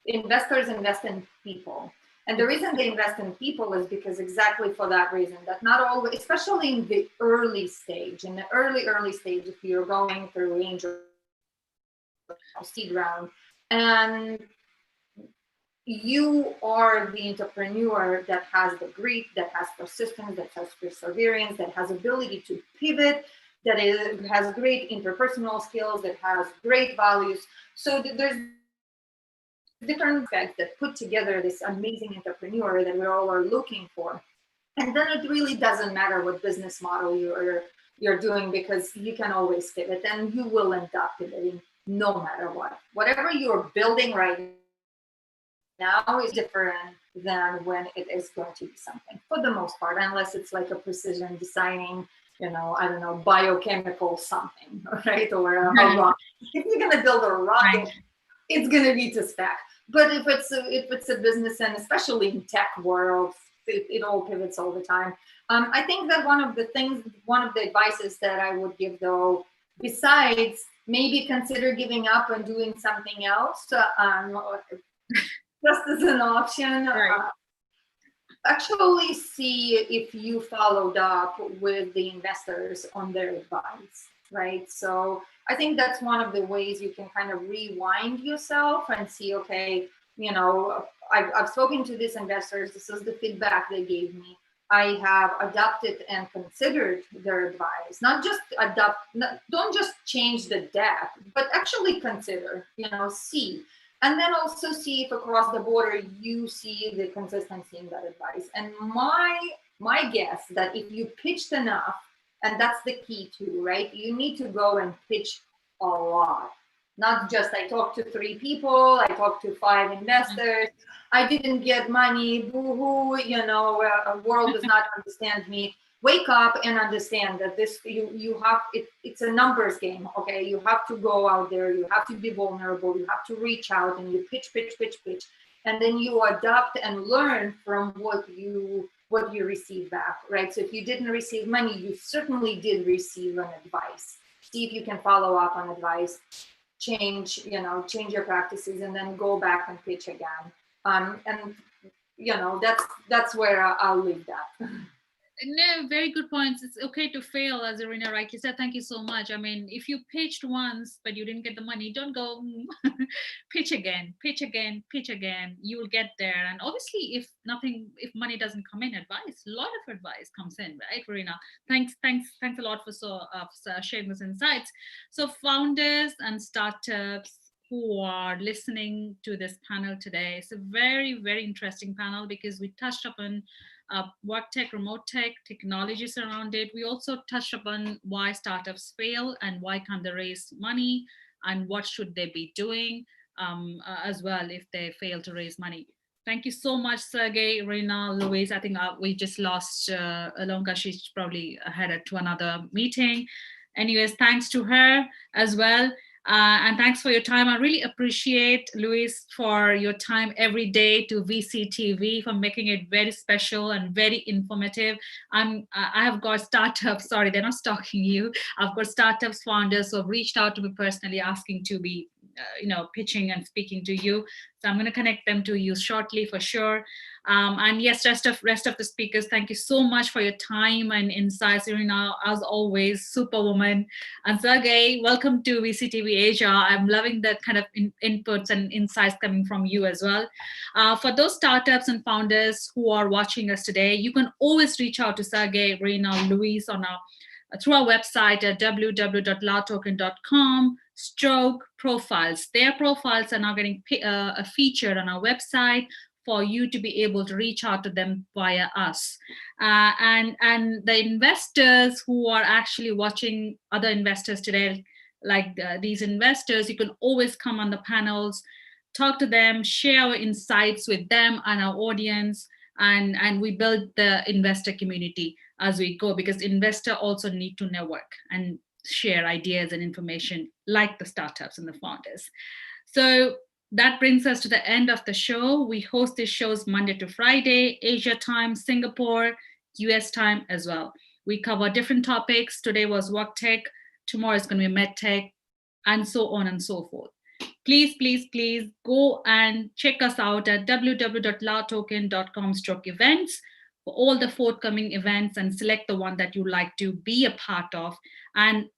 investors invest in people. And the reason they invest in people is because exactly for that reason, that not always, especially in the early stage, if you're going through angel seed round, and you are the entrepreneur that has the grit, that has persistence, that has perseverance, that has ability to pivot, that has great interpersonal skills, that has great values. So there's different aspects that put together this amazing entrepreneur that we all are looking for. And then it really doesn't matter what business model you're doing because you can always pivot and you will end up pivoting no matter what. Whatever you're building right now is different than when it is going to be something for the most part, unless it's like a precision designing, I don't know, biochemical something, right? Or a rocket. If you're going to build a rocket, it's going to be to spec. But if it's a business, and especially in tech world, it all pivots all the time. I think that one of the advices that I would give though, besides maybe consider giving up and doing something else, just as an option, Right. Actually see if you followed up with the investors on their advice, right? So I think that's one of the ways you can kind of rewind yourself and see, okay, I've spoken to these investors. This is the feedback they gave me. I have adopted and considered their advice. Not just don't just change the debt, but actually consider, see. And then also see if across the border you see the consistency in that advice. And my guess that if you pitched enough, and that's the key too, right? You need to go and pitch a lot. Not just I talked to 3 people, I talked to 5 investors, I didn't get money, boo-hoo, world does not understand me. Wake up and understand that this, you have, it's a numbers game, okay? You have to go out there, you have to be vulnerable, you have to reach out and you pitch. And then you adapt and learn from what you receive back, right? So if you didn't receive money, you certainly did receive an advice. See if you can follow up on advice, change your practices, and then go back and pitch again. And that's where I'll leave that. No, very good points. It's okay to fail, as Irina rightly said. Thank you so much. I mean, if you pitched once but you didn't get the money, don't go pitch again. You will get there. And obviously, if money doesn't come in, a lot of advice comes in, right, Irina? Thanks a lot for sharing those insights. So founders and startups who are listening to this panel today, it's a very, very interesting panel because we touched upon WorkTech, RemoteTech, technologies around it. We also touched upon why startups fail and why can't they raise money and what should they be doing as well if they fail to raise money. Thank you so much, Sergey, Rina, Louise. I think we just lost Alonka. She's probably headed to another meeting. Anyways, thanks to her as well. And thanks for your time. I really appreciate, Luis, for your time every day to VCTV, for making it very special and very informative. I have got startups, sorry, they're not stalking you. I've got startups founders who have reached out to me personally asking to be pitching and speaking to you. So I'm going to connect them to you shortly for sure. And yes, rest of the speakers, thank you so much for your time and insights. Irina, as always, Superwoman. And Sergey, welcome to VCTV Asia. I'm loving the kind of inputs and insights coming from you as well. For those startups and founders who are watching us today, you can always reach out to Sergey, Irina, Luis through our website at www.latoken.com/profiles. Their profiles are now getting featured on our website for you to be able to reach out to them via us. And the investors who are actually watching other investors today, like these investors, you can always come on the panels, talk to them, share our insights with them and our audience, and we build the investor community as we go, because investors also need to network and share ideas and information like the startups and the founders. So that brings us to the end of the show. We host these shows Monday to Friday, Asia time, Singapore, US time as well. We cover different topics. Today was WorkTech, tomorrow is going to be MedTech, and so on and so forth. Please go and check us out at www.latoken.com/events for all the forthcoming events and select the one that you'd like to be a part of. And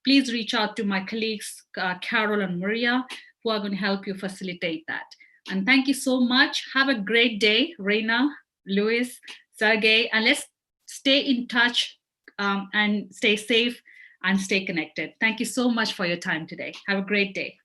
please reach out to my colleagues, Carol and Maria, who are going to help you facilitate that. And thank you so much. Have a great day, Reina, Luis, Sergey, and let's stay in touch and stay safe and stay connected. Thank you so much for your time today. Have a great day.